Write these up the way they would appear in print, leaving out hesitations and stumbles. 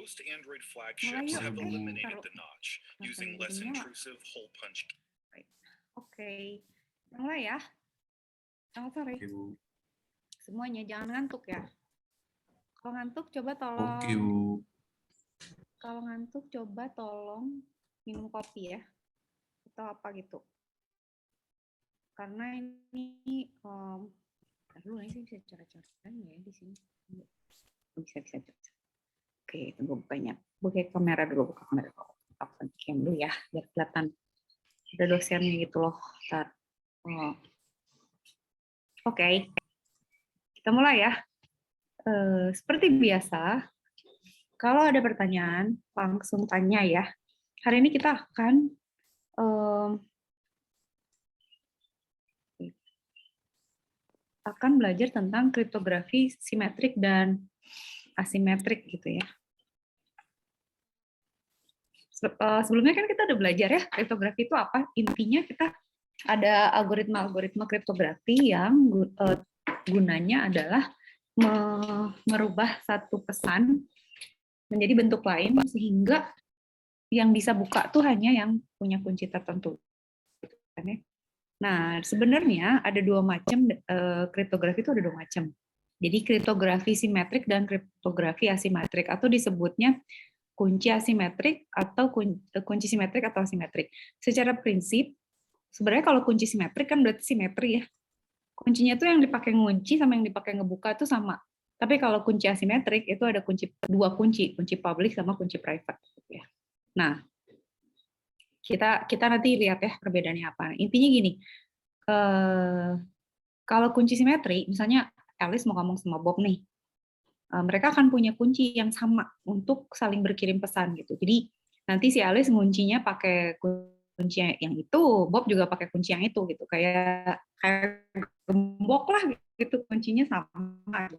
Most Android Mulai flagships yuk, have eliminated taruh the notch Nah, using less ininya. intrusive hole punch. Oke, mulai ya. Selamat sore. Oke, Bu. Semuanya jangan ngantuk ya. Kalau ngantuk coba Oke, tolong. Bu. Kalau ngantuk coba tolong minum kopi ya, atau apa gitu. Karena ini, dulu ini bisa cara-cara ya di sini. Bisa. Oke, tunggu bukanya. Buka kamera dulu, buka kamera. Open cam dulu ya, biar kelihatan. Ada dosennya gitu loh. Ntar. Oh. Oke, kita mulai ya. Seperti biasa, kalau ada pertanyaan, langsung tanya ya. Hari ini kita akan belajar tentang kriptografi simetrik dan asimetrik gitu ya. Sebelumnya kan kita udah belajar ya, kriptografi itu apa? Intinya kita ada algoritma kriptografi yang gunanya adalah merubah satu pesan menjadi bentuk lain sehingga yang bisa buka tuh hanya yang punya kunci tertentu. Nah, sebenarnya ada dua macam kriptografi itu ada dua macam. Jadi kriptografi simetrik dan kriptografi asimetrik atau disebutnya kunci asimetrik atau kunci simetrik atau asimetrik. Secara prinsip, sebenarnya kalau kunci simetrik kan berarti simetri ya. Kuncinya tuh yang dipakai ngunci sama yang dipakai ngebuka itu sama. Tapi kalau kunci asimetrik itu ada dua kunci public sama kunci private. Ya. Nah, kita nanti lihat ya perbedaannya apa. Intinya gini, kalau kunci simetri, misalnya Alice mau ngomong sama Bob nih, mereka akan punya kunci yang sama untuk saling berkirim pesan gitu. Jadi nanti si Alice nguncinya pakai kunci yang itu, Bob juga pakai kunci yang itu gitu. Kayak gembok lah gitu, kuncinya sama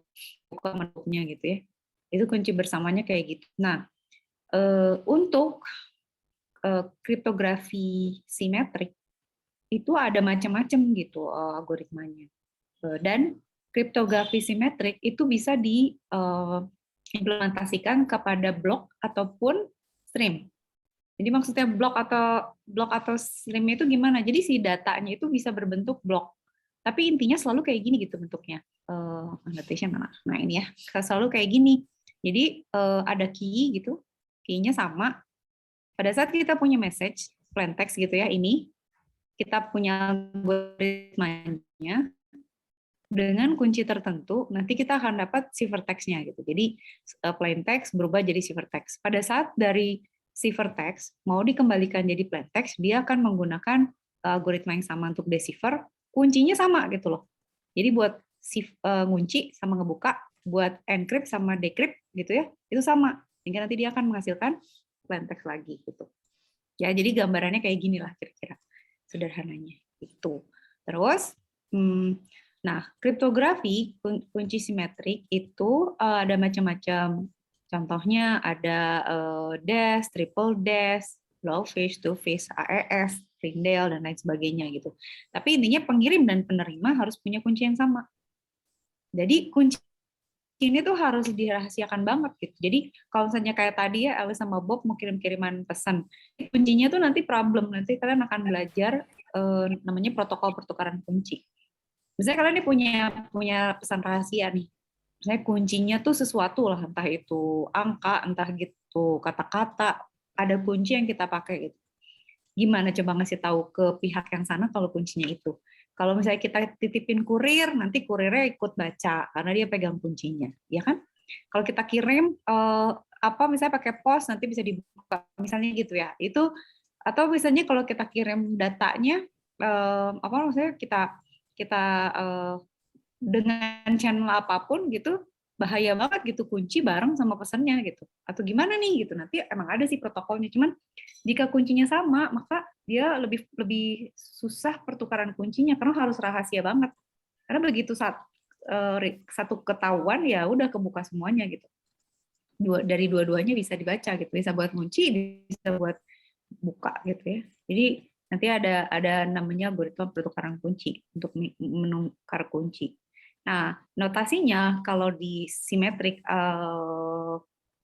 buka menutupnya gitu ya. Itu kunci bersamanya kayak gitu. Nah, untuk kriptografi simetrik itu ada macam-macam gitu algoritmanya. Dan kriptografi simetrik itu bisa diimplementasikan kepada blok ataupun stream. Jadi maksudnya blok atau stream itu gimana? Jadi si datanya itu bisa berbentuk blok. Tapi intinya selalu kayak gini gitu bentuknya. Annotation mana? Nah ini ya, selalu kayak gini. Jadi ada key gitu, key-nya sama. Pada saat kita punya message, plain text gitu ya, ini kita punya algoritmanya, dengan kunci tertentu, nanti kita akan dapat ciphertext-nya gitu. Jadi plain text berubah jadi ciphertext. Pada saat dari ciphertext mau dikembalikan jadi plain text, dia akan menggunakan algoritma yang sama untuk decipher, kuncinya sama gitu loh. Jadi buat ngunci sama ngebuka, buat encrypt sama decrypt gitu ya, itu sama. Sehingga nanti dia akan menghasilkan plain text lagi gitu. Ya, jadi gambarannya kayak gini lah kira-kira sederhananya itu. Terus, nah kriptografi kunci simetrik itu ada macam-macam. Contohnya ada dash, triple dash, blowfish, twofish, AES, Ringdale dan lain sebagainya gitu. Tapi intinya pengirim dan penerima harus punya kunci yang sama. Jadi kunci ini tuh harus dirahasiakan banget gitu. Jadi kalau misalnya kayak tadi ya Alice sama Bob mau kirim-kiriman pesan, kuncinya tuh nanti problem. Nanti kalian akan belajar namanya protokol pertukaran kunci. Misalnya kalian nih punya pesan rahasia nih. Misalnya kuncinya tuh sesuatu lah, entah itu angka, entah gitu kata-kata, ada kunci yang kita pakai gitu. Gimana coba ngasih tahu ke pihak yang sana kalau kuncinya itu? Kalau misalnya kita titipin kurir, nanti kurirnya ikut baca karena dia pegang kuncinya, ya kan? Kalau kita kirim misalnya pakai pos nanti bisa dibuka, misalnya gitu ya. Itu atau misalnya kalau kita kirim datanya maksudnya kita dengan channel apapun gitu bahaya banget gitu kunci bareng sama pesannya gitu atau gimana nih gitu nanti emang ada sih protokolnya cuman jika kuncinya sama maka dia lebih susah pertukaran kuncinya karena harus rahasia banget karena begitu satu ketahuan ya udah kebuka semuanya gitu dari dua-duanya bisa dibaca gitu bisa buat kunci bisa buat buka gitu ya jadi nanti ada namanya algoritma pertukaran kunci untuk menukar kunci. Nah, notasinya kalau di simetrik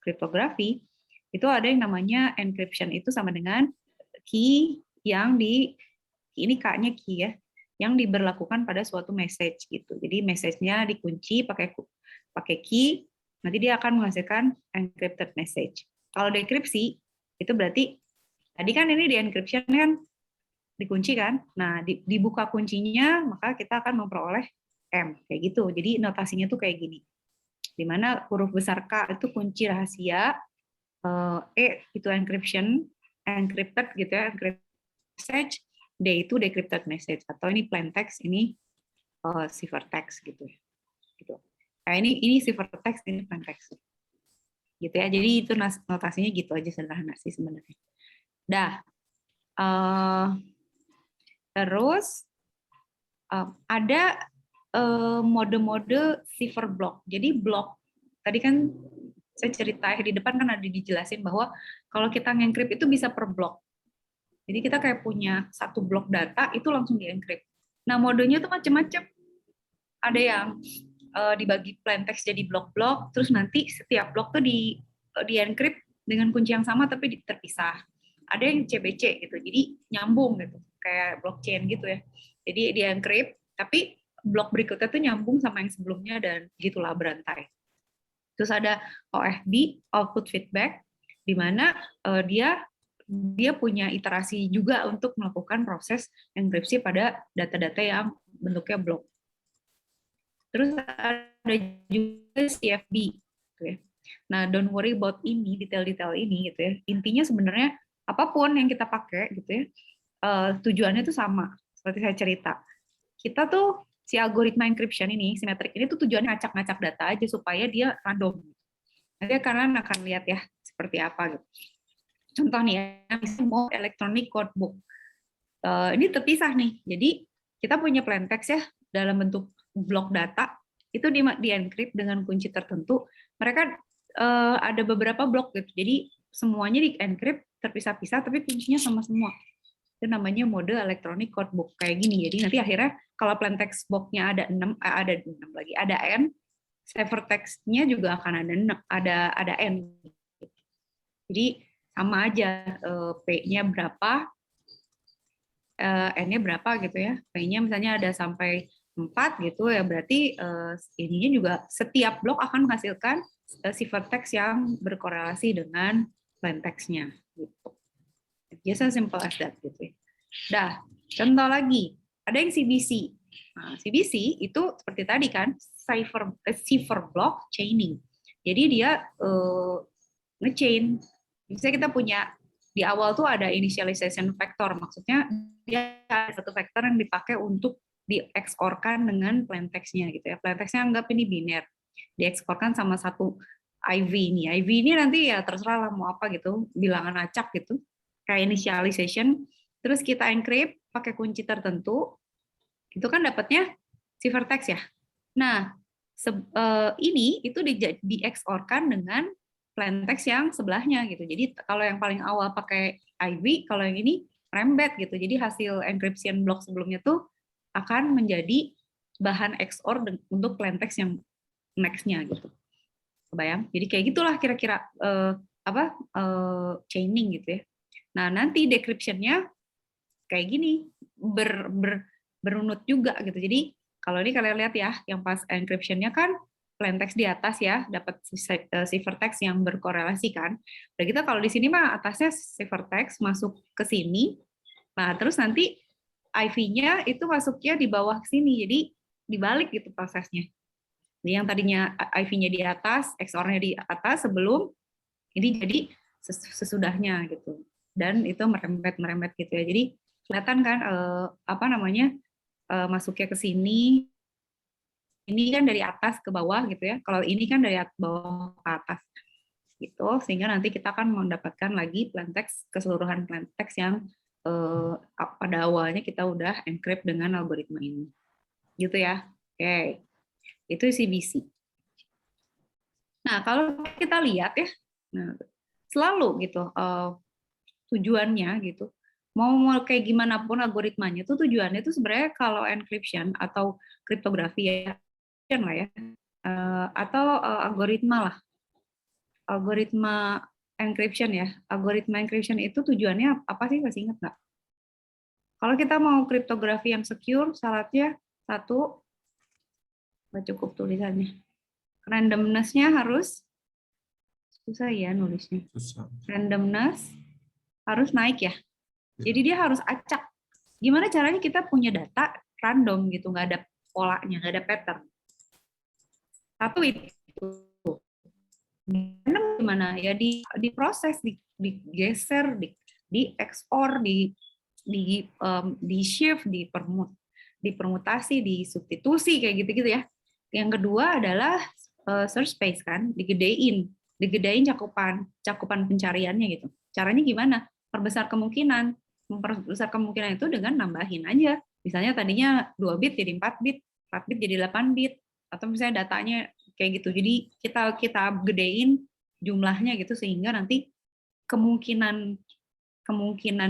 kriptografi itu ada yang namanya encryption, itu sama dengan key yang ini K-nya key ya, yang diberlakukan pada suatu message gitu. Jadi message-nya dikunci pakai key, nanti dia akan menghasilkan encrypted message. Kalau dekripsi itu berarti tadi kan ini di encryption kan dikunci kan. Nah, dibuka kuncinya maka kita akan memperoleh M kayak gitu. Jadi notasinya tuh kayak gini. Di mana huruf besar K itu kunci rahasia, E itu encrypted gitu ya, encrypted message, D itu decrypted message, atau ini plain text, ini ciphertext gitu ya. Gitu. Nah, ini ciphertext, ini plain text. Gitu ya. Jadi itu notasinya gitu aja, sederhana sih sebenarnya. Dah. Terus ada mode-mode cipher block. Jadi block tadi kan saya cerita di depan kan ada dijelasin bahwa kalau kita nge-encrypt itu bisa per block. Jadi kita kayak punya satu blok data itu langsung di-encrypt. Nah, modenya tuh macam-macam. Ada yang dibagi plain text jadi blok-blok, terus nanti setiap blok tuh di-encrypt dengan kunci yang sama tapi terpisah. Ada yang CBC gitu, jadi nyambung gitu, kayak blockchain gitu ya. Jadi di-encrypt, tapi blok berikutnya tuh nyambung sama yang sebelumnya dan gitulah berantai. Terus ada OFB, output feedback, di mana dia punya iterasi juga untuk melakukan proses enkripsi pada data-data yang bentuknya blok. Terus ada juga CFB, gitu ya. Nah, don't worry about ini, detail-detail ini, gitu ya. Intinya sebenarnya apapun yang kita pakai, gitu ya, tujuannya itu sama. Seperti saya cerita, kita tuh si algoritma encryption ini, simetrik ini tuh tujuannya ngacak-ngacak data aja supaya dia random. Nanti kalian akan lihat ya seperti apa gitu. Contoh nih ya, misalnya mau electronic codebook. Ini terpisah nih. Jadi kita punya plain text ya dalam bentuk blok data itu di-encrypt dengan kunci tertentu. Mereka ada beberapa blok gitu. Jadi semuanya di-encrypt terpisah-pisah tapi kuncinya sama semua. Itu namanya mode electronic codebook kayak gini. Jadi nanti akhirnya kalau plain text box-nya ada 6 lagi, ada n, ciphertext-nya juga akan ada n. Jadi sama aja, P-nya berapa, N-nya berapa gitu ya. P-nya misalnya ada sampai 4 gitu ya, berarti ininya juga setiap blok akan menghasilkan ciphertext yang berkorelasi dengan plain text-nya gitu. Just as simple as that gitu ya. Dah, contoh lagi, ada yang CBC. Nah, CBC itu seperti tadi kan, cipher block chaining. Jadi dia nge-chain. Misalnya kita punya di awal tuh ada initialization vector, maksudnya dia ada satu vektor yang dipakai untuk di XOR-kan dengan plain text-nya gitu ya. Plain text-nya anggap ini biner. Di XOR-kan sama satu IV ini. IV ini nanti ya terserah lah mau apa gitu, bilangan acak gitu. Kayak initialization, terus kita encrypt pakai kunci tertentu, itu kan dapatnya ciphertext ya. Nah, ini itu di XOR-kan dengan plain text yang sebelahnya gitu. Jadi kalau yang paling awal pakai IV, kalau yang ini rembet gitu. Jadi hasil encryption block sebelumnya tuh akan menjadi bahan XOR untuk plain text yang next-nya gitu. Kebayang? Jadi kayak gitulah kira-kira chaining gitu ya. Nah, nanti decryption-nya kayak gini, berunut juga gitu. Jadi kalau ini kalian lihat ya, yang pas encryption-nya kan plain text di atas ya, dapat ciphertext yang berkorelasi kan. Udah gitu kalau di sini mah atasnya ciphertext masuk ke sini. Nah, terus nanti IV-nya itu masuknya di bawah ke sini. Jadi dibalik gitu prosesnya. Jadi yang tadinya IV-nya di atas, XOR-nya di atas sebelum ini jadi sesudahnya gitu. Dan itu merembet gitu ya. Jadi kelihatan kan masuknya ke sini. Ini kan dari atas ke bawah gitu ya. Kalau ini kan dari bawah ke atas gitu. Sehingga nanti kita akan mendapatkan lagi plain text, keseluruhan plain text yang pada awalnya kita udah encrypt dengan algoritma ini. Gitu ya. Oke. Itu CBC. Nah, kalau kita lihat ya, nah, selalu gitu tujuannya gitu. Mau kayak gimana pun algoritmanya tuh tujuannya tuh sebenarnya kalau encryption atau kriptografi ya lah ya, atau algoritma lah. Algoritma encryption ya. Algoritma encryption itu tujuannya apa sih? Masih ingat nggak? Kalau kita mau kriptografi yang secure, syaratnya satu, nggak cukup tulisannya. Randomness-nya harus, susah ya nulisnya. Susah. Randomness harus naik ya. Ya. Jadi dia harus acak. Gimana caranya kita punya data random gitu, nggak ada polanya, nggak ada pattern. Satu itu. Random gimana? Ya diproses, digeser, di XOR, di shift, dipermutasi, disubstitusi kayak gitu-gitu ya. Yang kedua adalah search space kan, digedein cakupan pencariannya gitu. Caranya gimana? Memperbesar kemungkinan itu dengan nambahin aja. Misalnya tadinya 2 bit jadi 4 bit, 4 bit jadi 8 bit, atau misalnya datanya kayak gitu. Jadi kita gedein jumlahnya gitu sehingga nanti kemungkinan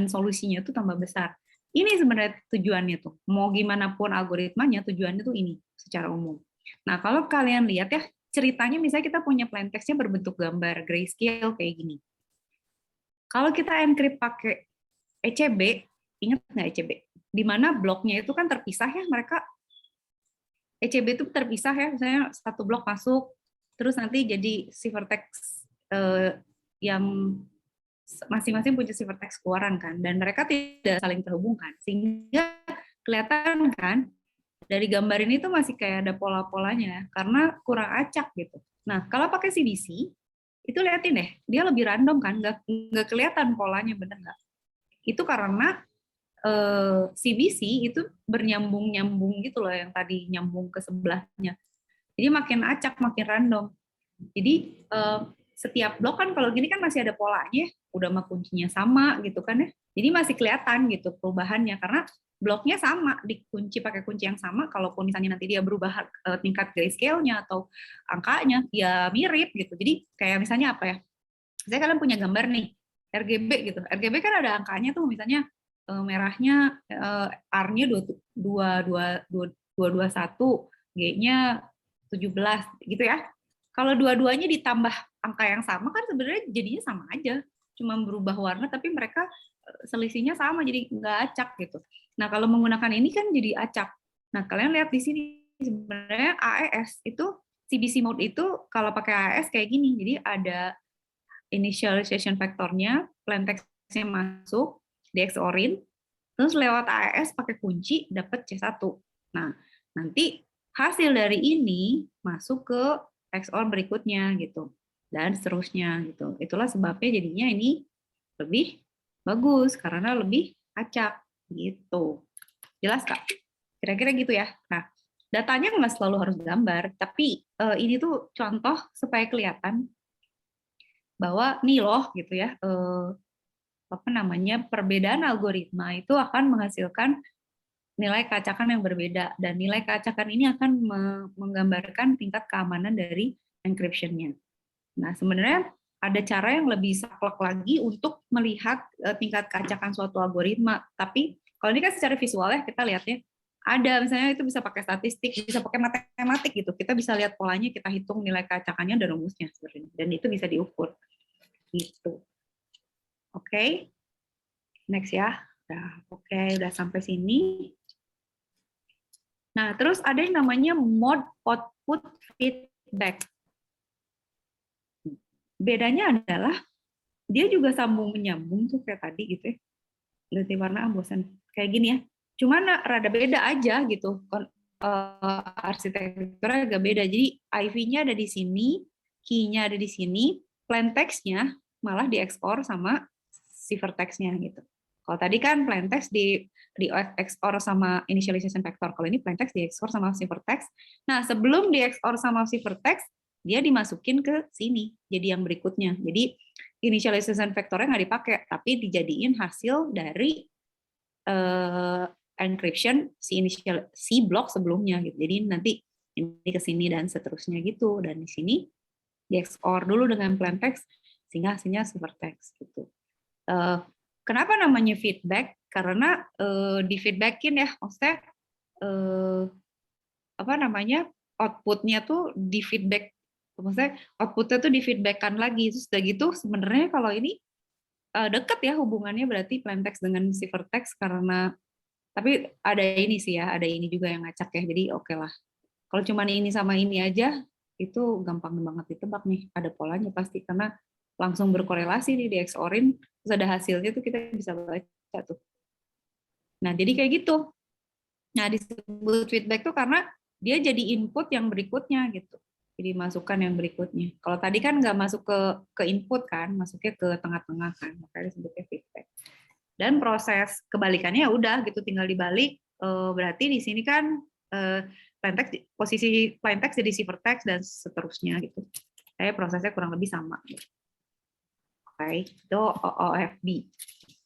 solusinya itu tambah besar. Ini sebenarnya tujuannya tuh. Mau gimana pun algoritmanya, tujuannya tuh ini secara umum. Nah, kalau kalian lihat ya, ceritanya misalnya kita punya plain text-nya berbentuk gambar grayscale kayak gini. Kalau kita encrypt pakai ECB, ingat nggak ECB? Di mana bloknya itu kan terpisah ya, mereka ECB itu terpisah ya, misalnya satu blok masuk, terus nanti jadi ciphertext yang masing-masing punya ciphertext keluaran kan, dan mereka tidak saling terhubungkan, sehingga kelihatan kan dari gambar ini tuh masih kayak ada pola-polanya karena kurang acak gitu. Nah kalau pakai CBC itu liatin deh, dia lebih random kan, nggak kelihatan polanya, bener nggak? Itu karena CBC itu bernyambung-nyambung gitu loh, yang tadi nyambung ke sebelahnya. Jadi makin acak, makin random. Jadi setiap blok kan kalau gini kan masih ada polanya, udah mah kuncinya sama gitu kan ya. Jadi masih kelihatan gitu perubahannya karena bloknya sama, dikunci pakai kunci yang sama. Kalaupun misalnya nanti dia berubah tingkat grayscale-nya atau angkanya, ya mirip gitu. Jadi kayak misalnya apa ya? Saya kalian punya gambar nih RGB gitu. RGB kan ada angkanya tuh, misalnya merahnya R-nya 221, G-nya 17 gitu ya. Kalau dua-duanya ditambah angka yang sama kan sebenarnya jadinya sama aja, cuma berubah warna tapi mereka selisihnya sama, jadi nggak acak gitu. Nah kalau menggunakan ini kan jadi acak. Nah kalian lihat di sini sebenarnya AES itu CBC mode itu kalau pakai AES kayak gini, jadi ada initialization factornya, plain text-nya masuk, di XOR-in, terus lewat AES pakai kunci dapat C1. Nah nanti hasil dari ini masuk ke XOR berikutnya gitu, dan seterusnya gitu. Itulah sebabnya jadinya ini lebih bagus karena lebih acak gitu. Jelas Kak? Kira-kira gitu ya. Nah, datanya nggak selalu harus gambar, tapi ini tuh contoh supaya kelihatan bahwa nih loh gitu ya, apa namanya, perbedaan algoritma itu akan menghasilkan nilai keacakan yang berbeda, dan nilai keacakan ini akan menggambarkan tingkat keamanan dari encryption-nya. Nah, sebenarnya ada cara yang lebih saklek lagi untuk melihat tingkat keacakan suatu algoritma. Tapi kalau ini kan secara visual ya, kita lihatnya ada misalnya itu bisa pakai statistik, bisa pakai matematik gitu. Kita bisa lihat polanya, kita hitung nilai keacakannya dan rumusnya sebenarnya, dan itu bisa diukur. Gitu. Oke. Next ya. Nah, oke, udah sampai sini. Nah, terus ada yang namanya mode output feedback. Bedanya adalah dia juga sambung menyambung tuh kayak tadi gitu ya. Ganti warna bosan. Kayak gini ya. Cuman rada beda aja gitu. Arsitekturnya agak beda. Jadi IV-nya ada di sini, key-nya ada di sini, plain text-nya malah di XOR sama ciphertext-nya gitu. Kalau tadi kan plain text di XOR sama initialization factor. Kalau ini plain text di XOR sama ciphertext. Nah, sebelum di XOR sama ciphertext, dia dimasukin ke sini. Jadi yang berikutnya. Jadi initialization factor-nya nggak dipakai, tapi dijadiin hasil dari encryption si blok sebelumnya gitu. Jadi nanti ini ke sini dan seterusnya gitu. Dan di sini di XOR dulu dengan plain text sehingga hasilnya ciphertext gitu. Kenapa namanya feedback? Karena di feedbackin ya, maksudnya apa namanya, outputnya tuh di feedback Maksudnya outputnya tuh di-feedback-kan lagi. Terus udah gitu sebenarnya kalau ini deket ya hubungannya berarti plaintext dengan ciphertext karena tapi ada ini sih ya, ada ini juga yang ngacak ya. Jadi oke lah. Kalau cuma ini sama ini aja itu gampang banget ditebak nih. Ada polanya pasti karena langsung berkorelasi nih di XOR-in terus ada hasilnya tuh kita bisa baca tuh. Nah, jadi kayak gitu. Nah, disebut feedback tuh karena dia jadi input yang berikutnya gitu. Jadi masukan yang berikutnya. Kalau tadi kan nggak masuk ke input kan, masuknya ke tengah-tengah kan, makanya disebutnya feedback. Dan proses kebalikannya ya udah gitu, tinggal dibalik. Berarti di sini kan plaintext, posisi plaintext jadi ciphertext dan seterusnya gitu. Kayak prosesnya kurang lebih sama. Oke, itu OOFB.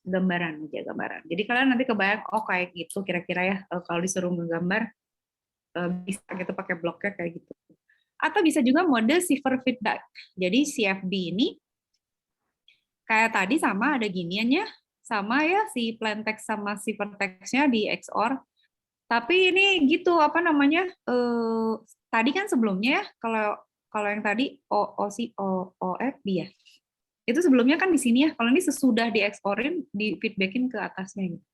Gambaran aja, gambaran. Jadi kalian nanti kebayang, oh kayak gitu kira-kira ya kalau disuruh menggambar bisa gitu pakai bloknya kayak gitu. Atau bisa juga mode cipher feedback. Jadi CFD ini kayak tadi sama ada giniannya, sama ya si plaintext sama ciphertext-nya di XOR. Tapi ini gitu apa namanya? Tadi kan sebelumnya ya kalau kalau yang tadi OFB ya. Itu sebelumnya kan di sini ya. Kalau ini sesudah di XOR-in di feedback-in ke atasnya gitu.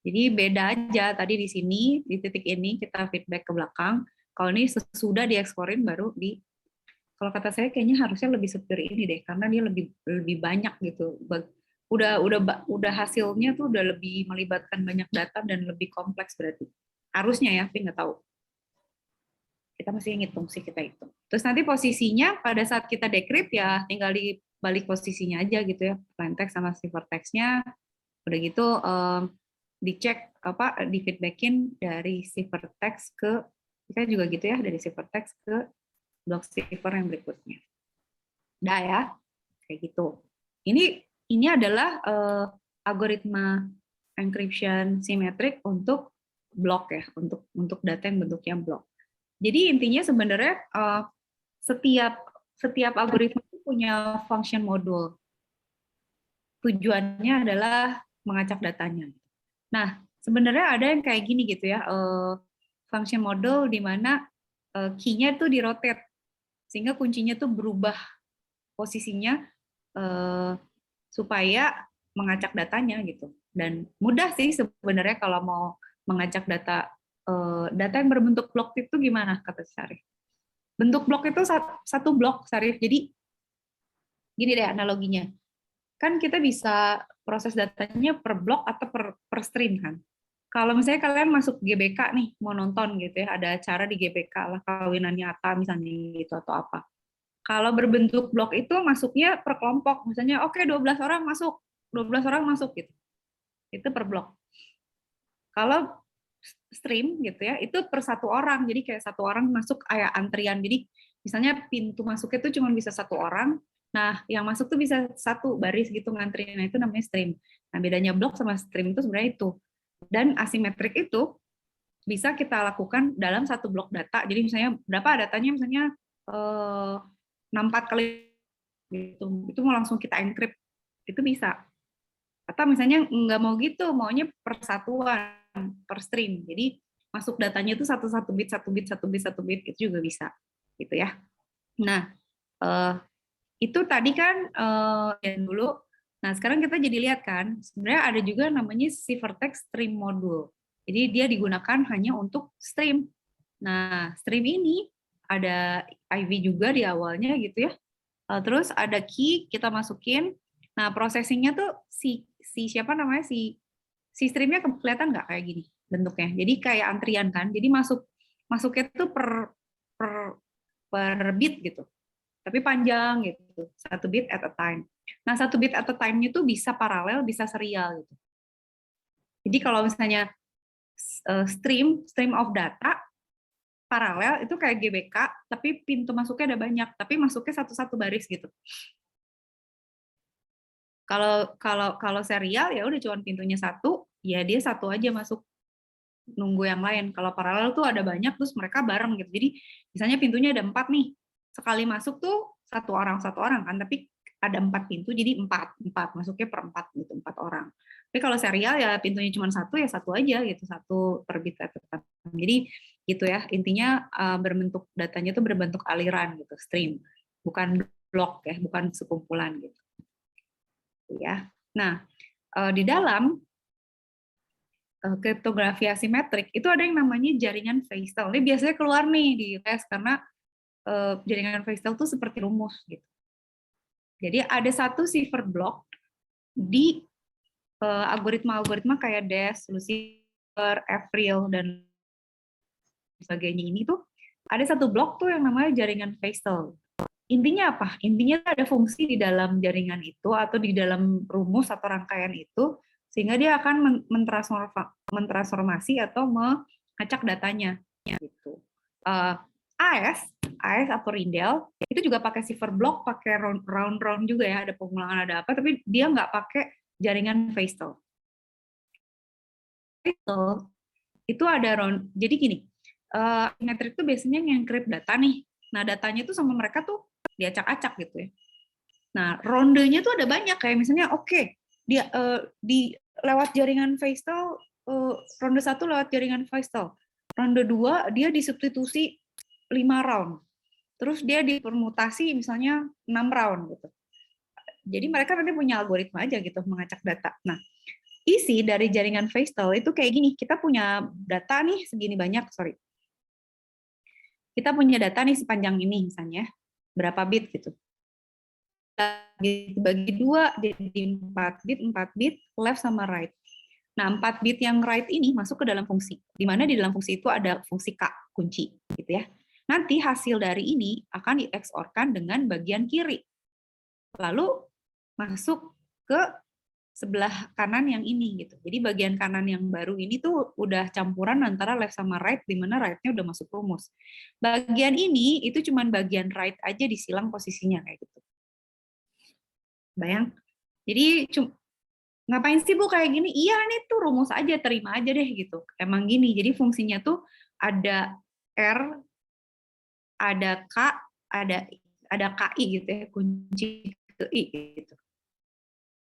Jadi beda aja tadi di sini di titik ini kita feedback ke belakang. Kalau ini sesudah dieksporin baru di kalau kata saya kayaknya harusnya lebih superior ini deh karena dia lebih banyak gitu. Udah hasilnya tuh udah lebih melibatkan banyak data dan lebih kompleks berarti. Harusnya ya, tapi nggak tahu. Kita masih ngitung sih kita hitung. Terus nanti posisinya pada saat kita decrypt ya tinggal di balik posisinya aja gitu ya. Plaintext sama ciphertext-nya udah gitu dicek apa di feedbackin dari ciphertext ke kita juga gitu ya dari ciphertext ke block cipher yang berikutnya. Udah ya kayak gitu. Ini adalah algoritma encryption symmetric untuk blok ya untuk data yang bentuknya blok. Jadi intinya sebenarnya setiap algoritma itu punya function module. Tujuannya adalah mengacak datanya. Nah, sebenarnya ada yang kayak gini gitu ya, function model di mana key-nya tuh di-rotate, sehingga kuncinya tuh berubah posisinya supaya mengacak datanya gitu. Dan mudah sih sebenarnya kalau mau mengacak data yang berbentuk blok itu gimana kata Syarif? Bentuk blok itu satu blok, Syarif. Jadi gini deh analoginya. Kan kita bisa proses datanya per blok atau per stream kan. Kalau misalnya kalian masuk GBK nih, mau nonton gitu ya, ada acara di GBK lah, kawinannya Atta misalnya gitu atau apa. Kalau berbentuk blok itu masuknya per kelompok, misalnya oke 12 orang masuk, 12 orang masuk gitu. Itu per blok. Kalau stream gitu ya, itu per satu orang, jadi kayak satu orang masuk kayak antrian. Jadi misalnya pintu masuknya itu cuma bisa satu orang, nah yang masuk tuh bisa satu baris gitu ngantri, nah itu namanya stream. Nah bedanya blok sama stream itu sebenarnya itu. Dan asimetrik itu bisa kita lakukan dalam satu blok data. Jadi misalnya berapa datanya, misalnya 64 kali gitu, itu mau langsung kita encrypt, itu bisa. Atau misalnya nggak mau gitu, maunya persatuan, per stream. Jadi masuk datanya itu satu bit, satu bit, satu bit, satu bit, itu juga bisa, gitu ya. Nah, itu tadi kan yang dulu. Nah, sekarang kita jadi lihat kan, sebenarnya ada juga namanya ciphertext stream module. Jadi dia digunakan hanya untuk stream. Nah, stream ini ada IV juga di awalnya gitu ya. Terus ada key kita masukin. Nah, processingnya tuh si siapa namanya si streamnya kelihatan nggak kayak gini bentuknya. Jadi kayak antrian kan. Jadi masuknya tuh per bit gitu. Tapi panjang gitu. Satu bit at a time. Nah, satu bit at a time-nya tuh bisa paralel, bisa serial gitu. Jadi kalau misalnya stream of data paralel itu kayak GBK, tapi pintu masuknya ada banyak, tapi masuknya satu-satu baris gitu. Kalau serial ya udah cuma pintunya satu, ya dia satu aja masuk, nunggu yang lain. Kalau paralel tuh ada banyak, terus mereka bareng gitu. Jadi misalnya pintunya ada 4 nih, sekali masuk tuh satu orang kan, tapi ada 4 pintu jadi empat masuknya per 4 gitu, 4 orang. Tapi kalau serial ya pintunya cuma satu ya satu aja gitu, satu per bit. Jadi gitu ya. Intinya berbentuk datanya itu berbentuk aliran gitu, stream, bukan blok ya, bukan sekumpulan gitu. Ya. Nah, di dalam kriptografi asimetrik itu ada yang namanya jaringan Feistel. Ini biasanya keluar nih di tes karena jaringan Feistel itu seperti rumus gitu. Jadi ada satu cipher block di algoritma-algoritma kayak DES, Lucifer, Avril, dan sebagainya ini tuh ada satu blok tuh yang namanya jaringan Feistel. Intinya apa? Intinya ada fungsi di dalam jaringan itu atau di dalam rumus atau rangkaian itu sehingga dia akan mentransformasi atau mengacak datanya gitu. AS atau Rindel itu juga pakai cipher block, pakai round juga ya, ada pengulangan ada apa, tapi dia nggak pakai jaringan Feistel. Feistel itu ada round. Jadi gini, asimetrik itu biasanya nge-encrypt data nih. Nah, datanya itu sama mereka tuh diacak-acak gitu ya. Nah, rondenya tuh ada banyak kayak misalnya dia di lewat jaringan Feistel ronde 1 lewat jaringan Feistel. Ronde 2 dia disubstitusi 5 round. Terus dia dipermutasi misalnya 6 round gitu. Jadi mereka nanti punya algoritma aja gitu mengacak data. Nah, isi dari jaringan Feistel itu kayak gini, kita punya data nih segini banyak, kita punya data nih sepanjang ini misalnya, berapa bit gitu. Bagi 2 jadi 4 bit, left sama right. Nah, 4 bit yang right ini masuk ke dalam fungsi, di mana di dalam fungsi itu ada fungsi K, kunci, gitu ya. Nanti hasil dari ini akan di-XOR-kan dengan bagian kiri. Lalu masuk ke sebelah kanan yang ini gitu. Jadi bagian kanan yang baru ini tuh udah campuran antara left sama right, di mana right-nya udah masuk rumus. Bagian ini itu cuman bagian right aja disilang posisinya kayak gitu. Bayang? Jadi ngapain sih Bu kayak gini? Iya nih tuh rumus aja, terima aja deh gitu. Emang gini, jadi fungsinya tuh ada R, ada K, ada KI gitu ya, kunci ke I gitu.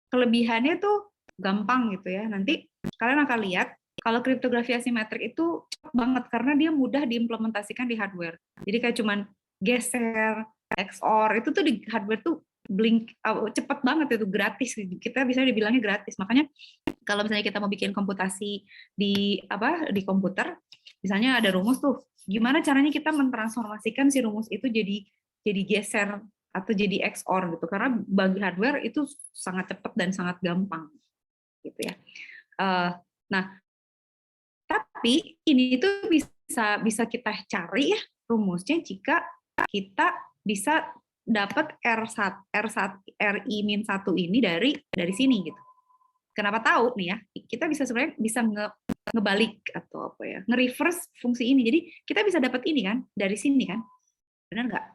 Kelebihannya tuh gampang gitu ya. Nanti kalian akan lihat kalau kriptografi asimetrik itu cepat banget karena dia mudah diimplementasikan di hardware. Jadi kayak cuman geser, XOR itu tuh di hardware tuh blink cepet banget itu, gratis. Kita bisa dibilangnya gratis. Makanya kalau misalnya kita mau bikin komputasi di komputer, misalnya ada rumus tuh, gimana caranya kita mentransformasikan si rumus itu jadi geser atau jadi XOR gitu, karena bagi hardware itu sangat cepat dan sangat gampang gitu ya. Nah, tapi ini tuh bisa kita cari ya rumusnya jika kita bisa dapat RI-1 ini dari sini gitu. Kenapa tahu nih ya? Kita sebenarnya bisa ngebalik atau apa ya, nge-reverse fungsi ini. Jadi kita bisa dapat ini kan dari sini kan, benar nggak?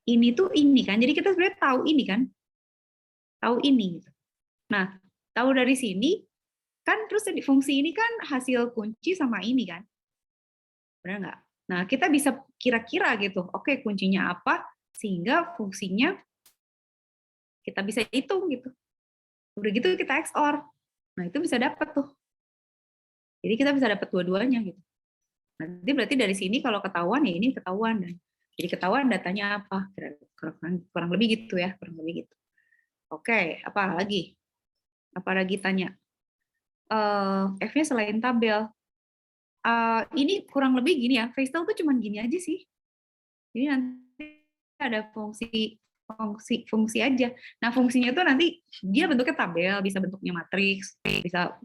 Ini tuh ini kan. Jadi kita sebenarnya tahu ini kan, tahu ini. Gitu. Nah, tahu dari sini kan, terus fungsi ini kan hasil kunci sama ini kan, benar nggak? Nah, kita bisa kira-kira gitu. Oke, kuncinya apa sehingga fungsinya kita bisa hitung gitu. Udah gitu kita XOR. Nah, itu bisa dapat tuh. Jadi kita bisa dapat dua-duanya gitu. Nanti berarti dari sini kalau ketahuan ya ini ketahuan, dan jadi ketahuan datanya apa, kurang lebih gitu ya, kurang lebih gitu. Oke, apa lagi? Apa lagi tanya? F-nya selain tabel. Ini kurang lebih gini ya, Feistel tuh cuman gini aja sih. Jadi nanti ada fungsi aja. Nah, fungsinya tuh nanti dia bentuknya tabel, bisa bentuknya matriks, bisa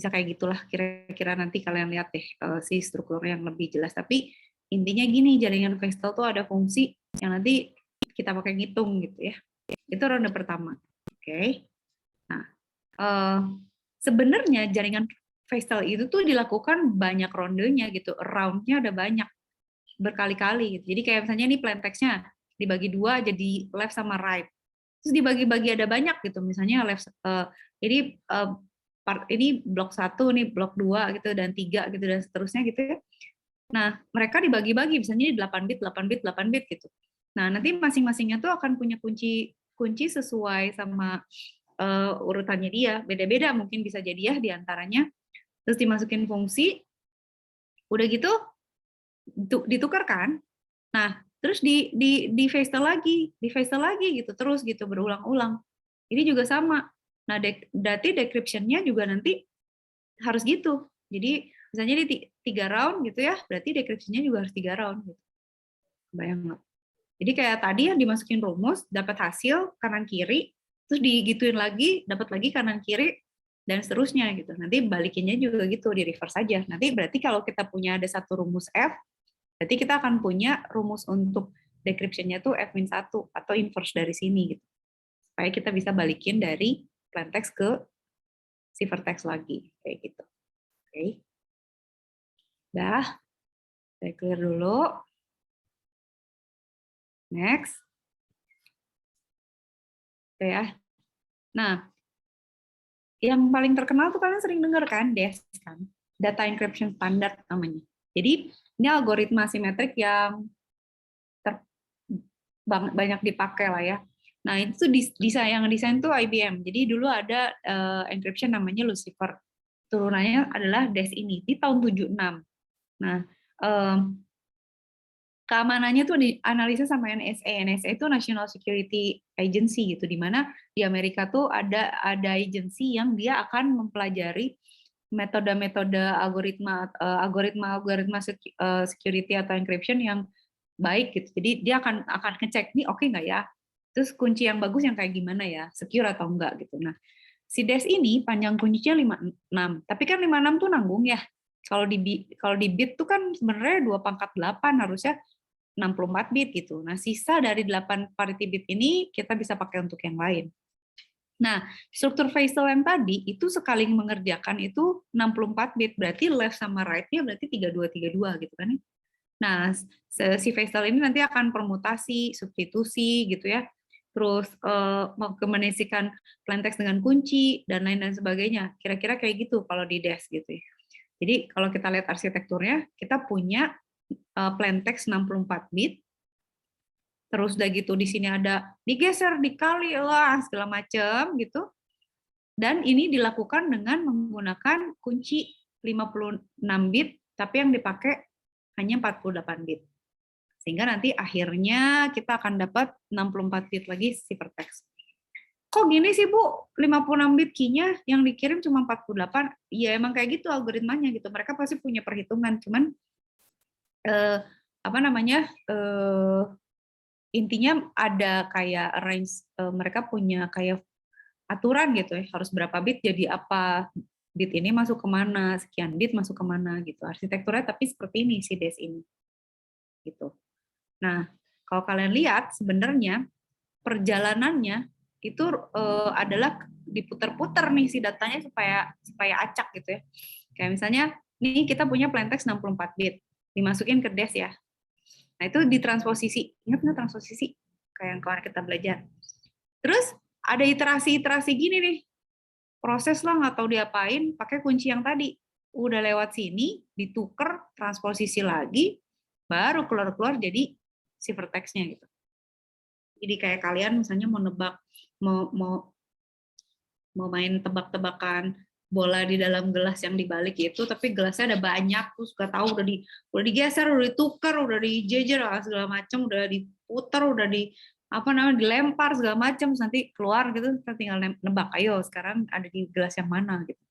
kayak gitulah, kira-kira nanti kalian lihat deh si strukturnya yang lebih jelas. Tapi intinya gini, jaringan Feistel tuh ada fungsi yang nanti kita pakai ngitung gitu ya. Itu ronde pertama. Oke. Nah, sebenarnya jaringan Feistel itu tuh dilakukan banyak rondenya gitu, round-nya ada banyak, berkali-kali gitu. Jadi kayak misalnya ini plain text-nya dibagi 2 jadi left sama right. Terus dibagi-bagi ada banyak gitu, misalnya left ini ini blok 1 nih, blok 2 gitu, dan 3 gitu, dan seterusnya gitu ya. Nah, mereka dibagi-bagi, misalnya 8 bit, 8 bit, 8 bit gitu. Nah, nanti masing-masingnya tuh akan punya kunci sesuai sama urutannya dia, beda-beda mungkin bisa jadi ya di antaranya. Terus dimasukin fungsi, udah gitu ditukar kan. Nah, terus di paste lagi, gitu terus gitu berulang-ulang. Ini juga sama. Nah, berarti decryption-nya juga nanti harus gitu. Jadi misalnya di 3 round gitu ya, berarti decryption-nya juga harus 3 round gitu. Bayang nggak? Jadi kayak tadi yang dimasukin rumus, dapat hasil kanan kiri, terus digituin lagi, dapat lagi kanan kiri, dan seterusnya gitu. Nanti balikinnya juga gitu, di reverse aja. Nanti berarti kalau kita punya ada satu rumus F, berarti kita akan punya rumus untuk decryption-nya tuh F-1 atau inverse dari sini gitu. Supaya kita bisa balikin dari plain text ke ciphertext lagi kayak gitu. Oke. Dah, saya clear dulu. Next. Oke ya. Nah, yang paling terkenal tuh kalian sering dengar kan, DES kan, Data Encryption Standard namanya. Jadi ini algoritma simetrik yang banyak dipakai lah ya. Nah itu yang desain tuh IBM. Jadi dulu ada encryption namanya Lucifer. Turunannya adalah DES ini di tahun 76. Nah keamanannya tuh dianalisis sama NSA. NSA itu National Security Agency gitu, di mana di Amerika tuh ada agensi yang dia akan mempelajari metode-metode algoritma security atau encryption yang baik gitu. Jadi dia akan ngecek nih oke nggak ya. Terus kunci yang bagus yang kayak gimana ya, secure atau enggak gitu. Nah, si DES ini panjang kuncinya 56. Tapi kan 56 tuh nanggung ya. Kalau di bit tuh kan sebenarnya 2 × 8 harusnya 64 bit gitu. Nah, sisa dari 8 parity bit ini kita bisa pakai untuk yang lain. Nah, struktur Feisal yang tadi itu sekali mengerjakan itu 64 bit, berarti left sama right-nya berarti 3232 gitu kan. Nah, si Feisal ini nanti akan permutasi, substitusi gitu ya. Terus mengkombinasikan plain text dengan kunci dan lain dan sebagainya. Kira-kira kayak gitu kalau di DES gitu ya. Jadi kalau kita lihat arsitekturnya, kita punya plain text 64 bit, terus udah gitu di sini ada digeser, dikali, lah segala macam gitu. Dan ini dilakukan dengan menggunakan kunci 56 bit, tapi yang dipakai hanya 48 bit. Sehingga nanti akhirnya kita akan dapat 64 bit lagi ciphertext. Kok gini sih Bu, 56 bit key-nya yang dikirim cuma 48? Ya emang kayak gitu algoritmanya gitu. Mereka pasti punya perhitungan, cuman intinya ada kayak range, mereka punya kayak aturan gitu ya, harus berapa bit jadi apa, bit ini masuk kemana, sekian bit masuk kemana gitu. Arsitekturnya tapi seperti ini si DES ini gitu. Nah, kalau kalian lihat sebenarnya perjalanannya itu adalah diputer-puter nih si datanya supaya acak gitu ya. Kayak misalnya nih kita punya plain text 64 bit, dimasukin ke DES ya. Nah, itu ditransposisi. Ingat nggak transposisi? Kayak yang kemarin kita belajar. Terus ada iterasi-iterasi gini nih. Proses lah nggak tahu diapain, pakai kunci yang tadi. Udah lewat sini, ditukar, transposisi lagi, baru keluar-keluar jadi ciphertext-nya gitu. Jadi kayak kalian misalnya mau nebak, mau main tebak-tebakan bola di dalam gelas yang dibalik itu, tapi gelasnya ada banyak, terus gak tahu udah digeser, udah ditukar, udah dijejer segala macam, udah diputar, udah dilempar segala macam, nanti keluar gitu, kita tinggal nebak, ayo sekarang ada di gelas yang mana gitu.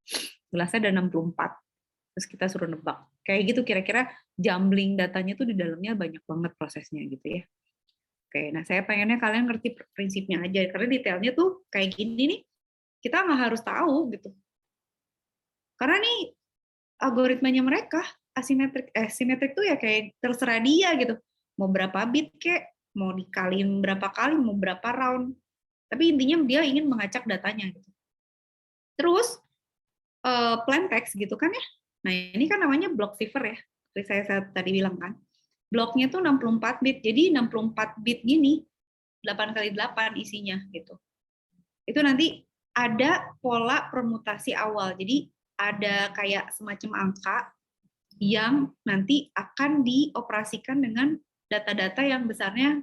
Gelasnya ada 64. Terus kita suruh nebak. Kayak gitu kira-kira jumbling datanya tuh di dalamnya banyak banget prosesnya gitu ya. Oke, nah saya pengennya kalian ngerti prinsipnya aja, karena detailnya tuh kayak gini nih, kita nggak harus tahu gitu. Karena nih algoritmanya mereka simetrik tuh ya kayak terserah dia gitu. Mau berapa bit kek, mau dikaliin berapa kali, mau berapa round. Tapi intinya dia ingin mengacak datanya gitu. Terus plain text gitu kan ya. Nah, ini kan namanya block cipher ya. Seperti saya tadi bilang kan. Bloknya tuh 64 bit. Jadi 64 bit gini 8 kali 8 isinya gitu. Itu nanti ada pola permutasi awal. Jadi ada kayak semacam angka yang nanti akan dioperasikan dengan data-data yang besarnya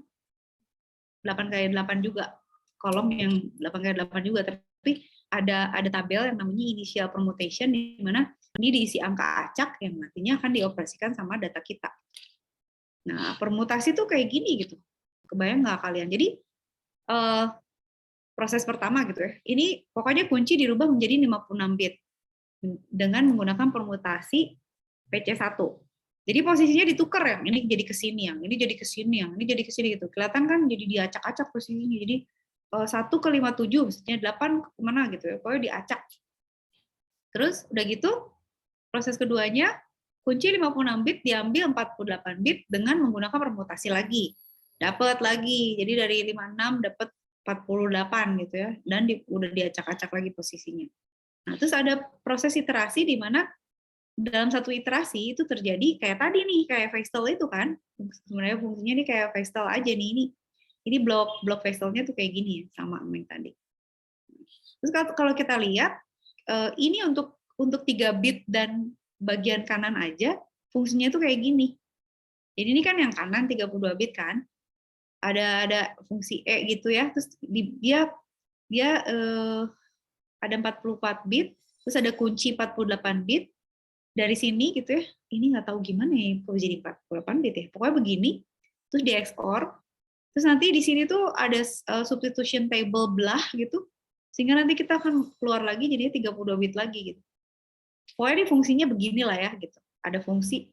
8 kali 8 juga. Kolom yang 8 kali 8 juga. Tapi ada tabel yang namanya initial permutation, di mana ini diisi angka acak yang nantinya akan dioperasikan sama data kita. Nah, permutasi tuh kayak gini gitu. Kebayang nggak kalian? Jadi proses pertama gitu ya. Ini pokoknya kunci dirubah menjadi 56 bit dengan menggunakan permutasi PC1. Jadi posisinya ditukar, yang ini jadi ke sini, yang ini jadi ke sini, yang ini jadi ke sini gitu. Kelihatan kan jadi diacak-acak posisinya. Jadi 1 ke 57, maksudnya 8 kemana gitu ya. Pokoknya diacak. Terus udah gitu, proses keduanya, kunci 56 bit diambil 48 bit dengan menggunakan permutasi lagi. Dapat lagi. Jadi dari 56 dapat 48 gitu ya. Dan udah diacak-acak lagi posisinya. Nah, terus ada proses iterasi di mana dalam satu iterasi itu terjadi kayak tadi nih, kayak Vestel itu kan. Sebenarnya fungsinya nih kayak Vestel aja nih. Ini blok Vestelnya tuh kayak gini ya, sama yang tadi. Terus kalau kita lihat, ini untuk 3 bit dan bagian kanan aja, fungsinya tuh kayak gini. Jadi ini kan yang kanan 32 bit kan. Ada fungsi E gitu ya. Terus dia ada 44 bit, terus ada kunci 48 bit. Dari sini gitu ya, ini nggak tahu gimana ya kok jadi 48 bit ya. Pokoknya begini, terus di ekspor. Terus nanti di sini tuh ada substitution table belah gitu, sehingga nanti kita akan keluar lagi jadinya 32 bit lagi gitu. Pokoknya ini fungsinya beginilah ya gitu. Ada fungsi.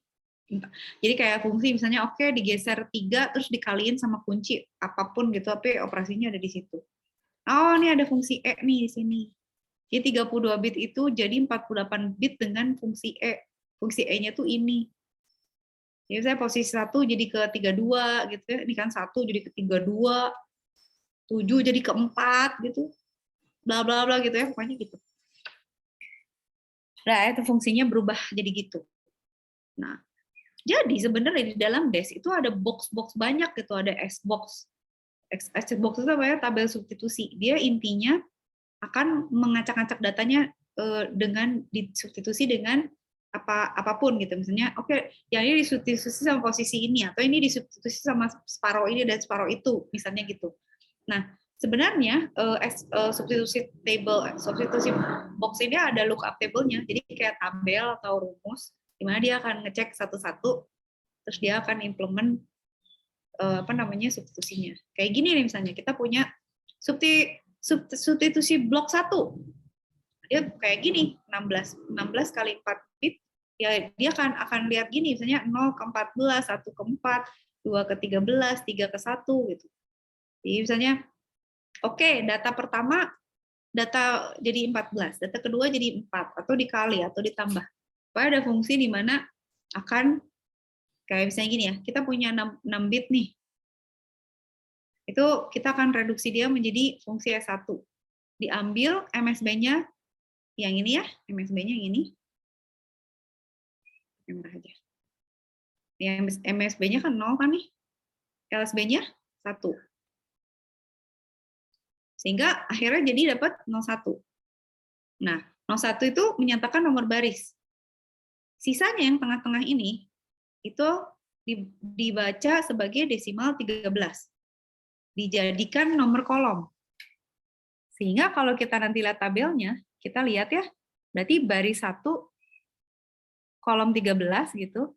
Jadi kayak fungsi misalnya oke digeser 3 terus dikaliin sama kunci apapun gitu, tapi operasinya ada di situ. Oh, ini ada fungsi E nih di sini. Jadi 32 bit itu jadi 48 bit dengan fungsi E. Fungsi E-nya tuh ini. Jadi saya posisi 1 jadi ke 32 gitu ya. Ini kan 1 jadi ke 32, 7 jadi ke 4 gitu. Bla bla bla gitu ya, pokoknya gitu. Nah, itu fungsinya berubah jadi gitu. Nah, jadi sebenarnya di dalam DES itu ada box-box banyak gitu, ada S-box. S-box itu namanya tabel substitusi. Dia intinya akan mengacak-acak datanya dengan disubstitusi dengan apapun gitu. Misalnya, oke, yang ini disubstitusi sama posisi ini, atau ini disubstitusi sama separuh ini dan separuh itu, misalnya gitu. Nah, sebenarnya substitusi box ini ada lookup table-nya. Jadi kayak tabel atau rumus, di mana dia akan ngecek satu-satu, terus dia akan implement substitusinya. Kayak gini nih misalnya, kita punya substitusi blok 1. Dia kayak gini, 16 kali 4 bit, ya dia akan lihat gini, misalnya 0 ke 14, 1 ke 4, 2 ke 13, 3 ke 1 gitu. Jadi misalnya oke, data pertama data jadi 14, data kedua jadi 4 atau dikali atau ditambah. Pokoknya ada fungsi di mana akan kayak misalnya gini ya, kita punya 6 bit nih. Itu kita akan reduksi dia menjadi fungsi S1. Diambil MSB-nya yang ini ya, MSB-nya yang ini. Yang mana aja. Yang MSB-nya kan 0 kan nih. LSB-nya 1. Sehingga akhirnya jadi dapat 01. Nah, 01 itu menyatakan nomor baris. Sisanya yang tengah-tengah ini, itu dibaca sebagai desimal 13. Dijadikan nomor kolom. Sehingga kalau kita nanti lihat tabelnya, kita lihat ya, berarti baris 1 kolom 13 gitu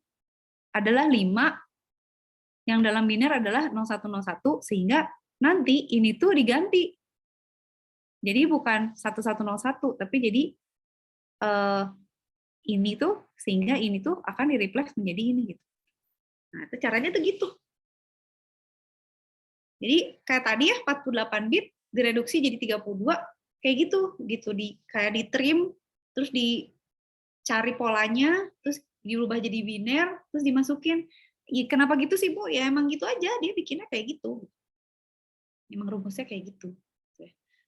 adalah 5, yang dalam biner adalah 0101, sehingga nanti ini tuh diganti. Jadi bukan 1101, tapi jadi ini tuh, sehingga ini tuh akan di-replace menjadi ini gitu. Nah, itu caranya tuh gitu. Jadi kayak tadi ya 48 bit direduksi jadi 32, kayak gitu kayak di trim, terus dicari polanya, terus dirubah jadi biner, terus dimasukin. Ya, kenapa gitu sih, Bu? Ya emang gitu aja, dia bikinnya kayak gitu. Emang rumusnya kayak gitu.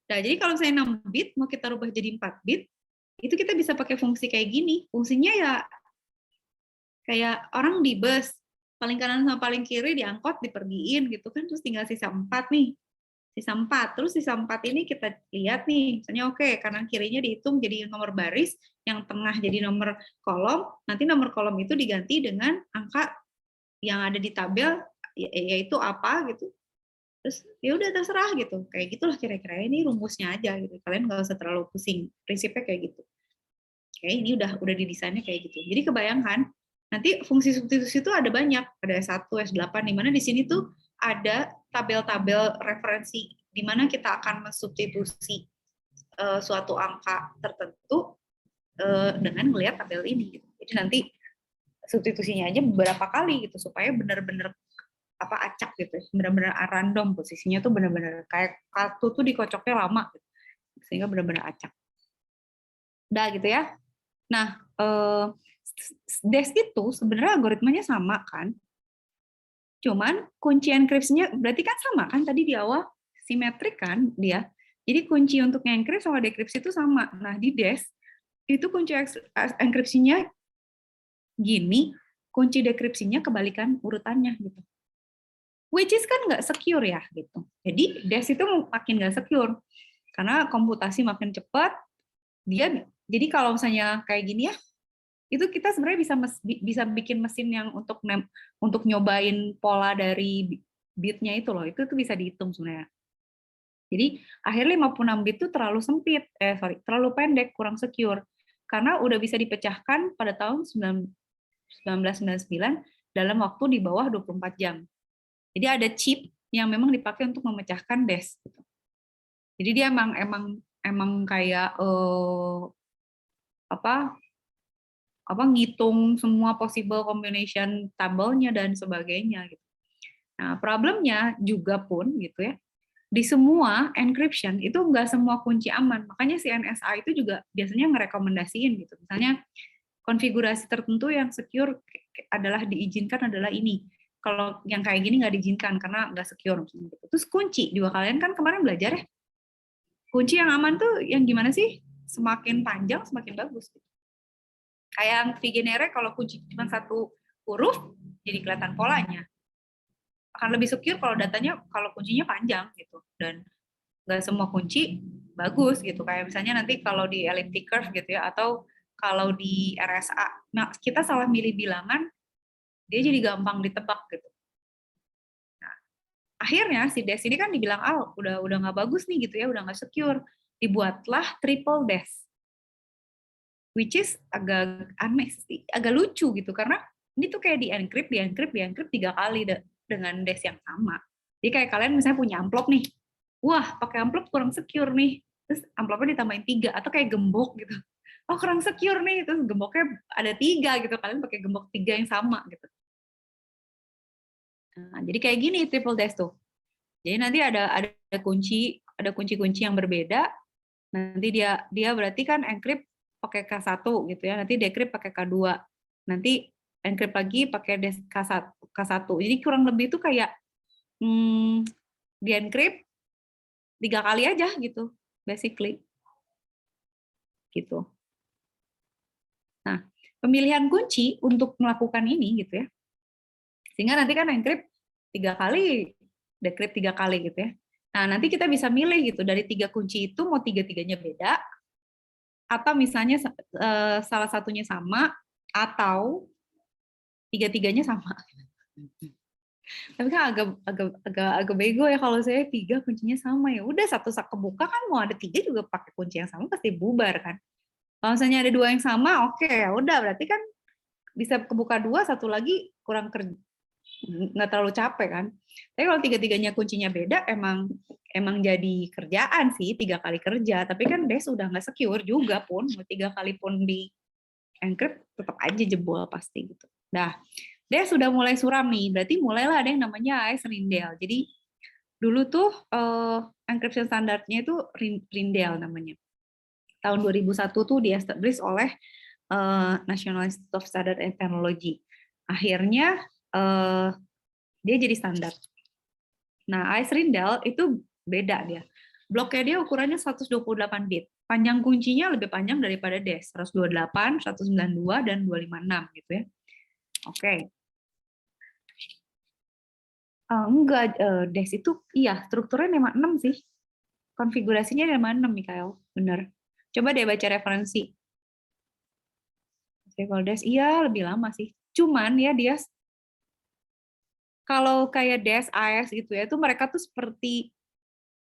Nah, jadi kalau saya 6 bit mau kita rubah jadi 4 bit, itu kita bisa pakai fungsi kayak gini. Fungsinya ya kayak orang di bus, paling kanan sama paling kiri diangkut, dipergiin gitu kan, terus tinggal sisa 4 nih. Sisa 4. Terus sisa 4 ini kita lihat nih, misalnya oke, kanan kirinya dihitung jadi nomor baris, yang tengah jadi nomor kolom, nanti nomor kolom itu diganti dengan angka yang ada di tabel, yaitu apa gitu. Terus ya udah terserah gitu, kayak gitulah kira-kira, ini rumusnya aja gitu, kalian nggak usah terlalu pusing, prinsipnya kayak gitu. Oke, ini udah didesainnya kayak gitu. Jadi kebayangkan Nanti fungsi substitusi itu ada banyak, ada S1, S8, di mana di sini tuh ada tabel-tabel referensi di mana kita akan mensubstitusi suatu angka tertentu dengan melihat tabel ini. Gitu. Jadi nanti substitusinya aja beberapa kali gitu supaya benar-benar acak gitu, benar-benar random posisinya tuh benar-benar kayak kartu tuh dikocoknya lama gitu. Sehingga benar-benar acak. Udah gitu ya. Nah, DES itu sebenarnya algoritmanya sama kan, cuman kunci enkripsinya berarti kan sama kan tadi di awal simetrik kan dia. Jadi kunci untuk enkripsi sama dekripsi itu sama. Nah di DES itu kunci enkripsinya gini, kunci dekripsinya kebalikan urutannya gitu. Which is kan nggak secure ya gitu. Jadi DES itu makin nggak secure karena komputasi makin cepat. Dia jadi kalau misalnya kayak gini ya, itu kita sebenarnya bisa bikin mesin yang untuk nyobain pola dari bitnya itu loh, itu tuh bisa dihitung sebenarnya. Jadi akhirnya 56 bit itu terlalu sempit, terlalu pendek, kurang secure. Karena udah bisa dipecahkan pada tahun 1999 dalam waktu di bawah 24 jam. Jadi ada chip yang memang dipakai untuk memecahkan DES. Jadi dia emang kayak ngitung semua possible combination tabelnya dan sebagainya gitu. Nah, problemnya juga pun gitu ya. Di semua encryption itu enggak semua kunci aman. Makanya si NSA itu juga biasanya ngerekomendasiin gitu. Misalnya konfigurasi tertentu yang secure adalah diizinkan adalah ini. Kalau yang kayak gini nggak diizinkan karena nggak secure. Gitu. Terus kunci juga kalian kan kemarin belajar ya. Kunci yang aman tuh yang gimana sih? Semakin panjang semakin bagus. Kayak Vigenere kalau kunci cuma satu huruf jadi kelihatan polanya. Akan lebih secure kalau datanya kalau kuncinya panjang gitu dan nggak semua kunci bagus gitu. Kayak misalnya nanti kalau di elliptic curve gitu ya atau kalau di RSA, nah kita salah milih bilangan dia jadi gampang ditebak gitu. Nah, akhirnya si DES ini kan dibilang udah nggak bagus nih gitu ya, udah nggak secure. Dibuatlah triple DES. Which is agak aneh sih, agak lucu gitu karena ini tuh kayak di encrypt 3 kali dengan DES yang sama. Jadi kayak kalian misalnya punya amplop nih, wah pakai amplop kurang secure nih, terus amplopnya ditambahin 3 atau kayak gembok gitu. Oh kurang secure nih, terus gemboknya ada 3 gitu, kalian pakai gembok 3 yang sama gitu. Nah, jadi kayak gini triple DES tuh. Jadi nanti ada kunci-kunci yang berbeda. Nanti dia berarti kan encrypt pakai K1 gitu ya. Nanti decrypt pakai K2. Nanti encrypt lagi pakai K1. Jadi kurang lebih itu kayak di encrypt 3 kali aja gitu, basically. Gitu. Nah, pemilihan kunci untuk melakukan ini gitu ya. Sehingga nanti kan encrypt 3 kali, decrypt 3 kali gitu ya. Nah, nanti kita bisa milih gitu dari 3 kunci itu mau 3-3-nya beda atau misalnya salah satunya sama atau 3-3-nya sama. Tapi kan agak bego ya kalau saya 3 kuncinya sama ya. Udah satu sak kebuka kan mau ada 3 juga pakai kunci yang sama pasti bubar kan. Kalau misalnya ada 2 yang sama, oke ya udah berarti kan bisa kebuka 2, satu lagi kurang nggak terlalu capek kan. Tapi kalau 3-3-nya kuncinya beda emang jadi kerjaan sih 3 kali kerja. Tapi kan DES udah nggak secure juga pun mau 3 kali pun di encrypt tetap aja jebol pasti gitu. Nah, DES sudah mulai suram nih. Berarti mulailah ada yang namanya AES Rindel. Jadi dulu tuh encryption standarnya itu Rindel namanya. Tahun 2001 tuh di-establish oleh National Institute of Standard and Technology. Akhirnya dia jadi standar. Nah, AES Rindel itu beda dia. Bloknya dia ukurannya 128 bit. Panjang kuncinya lebih panjang daripada DES, 128, 192, dan 256 gitu ya. Oke. Enggak, DES itu iya, strukturnya 56 sih. Konfigurasinya 56, Mikael. Bener. Coba deh baca referensi. Oke, kalau DES iya lebih lama sih. Cuman ya dia kalau kayak DES, AES gitu ya, itu mereka tuh seperti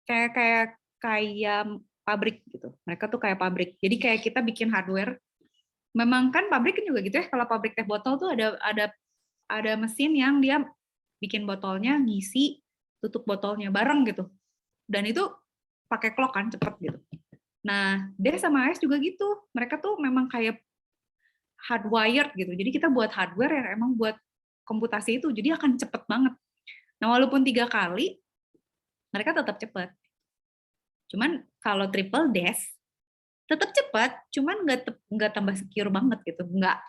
kayak pabrik gitu. Mereka tuh kayak pabrik. Jadi kayak kita bikin hardware, memang kan pabrik kan juga gitu ya. Kalau pabrik teh botol tuh ada mesin yang dia bikin botolnya, ngisi, tutup botolnya bareng gitu. Dan itu pakai clock kan cepet gitu. Nah, DES sama AS juga gitu. Mereka tuh memang kayak hardwired gitu. Jadi kita buat hardware yang emang buat komputasi itu, jadi akan cepet banget. Nah, walaupun 3 kali, mereka tetap cepet. Cuman kalau triple DES, tetap cepat, cuman nggak tambah secure banget gitu, nggak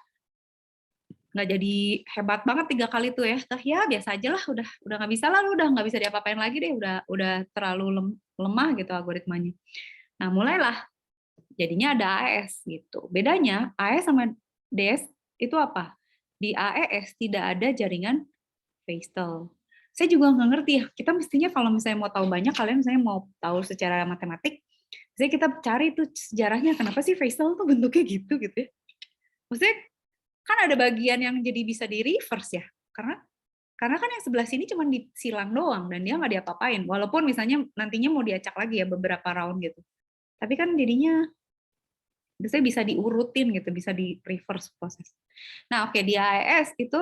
jadi hebat banget 3 kali tuh ya. Ya biasa aja lah, udah nggak bisa lah, udah nggak bisa diapa-apain lagi deh, udah terlalu lemah gitu algoritmanya. Nah mulailah jadinya ada AES gitu. Bedanya AES sama DES itu apa? Di AES tidak ada jaringan Feistel. Saya juga nggak ngerti ya. Kita mestinya kalau misalnya mau tahu banyak, kalian misalnya mau tahu secara matematik, misalnya kita cari itu sejarahnya kenapa sih Feistel tuh bentuknya gitu ya. Maksudnya kan ada bagian yang jadi bisa di reverse ya. Karena kan yang sebelah sini cuma disilang doang dan dia nggak diapa-apain. Walaupun misalnya nantinya mau diacak lagi ya beberapa round gitu. Tapi kan jadinya biasanya bisa diurutin gitu, bisa di reverse proses. Nah, oke, di AES itu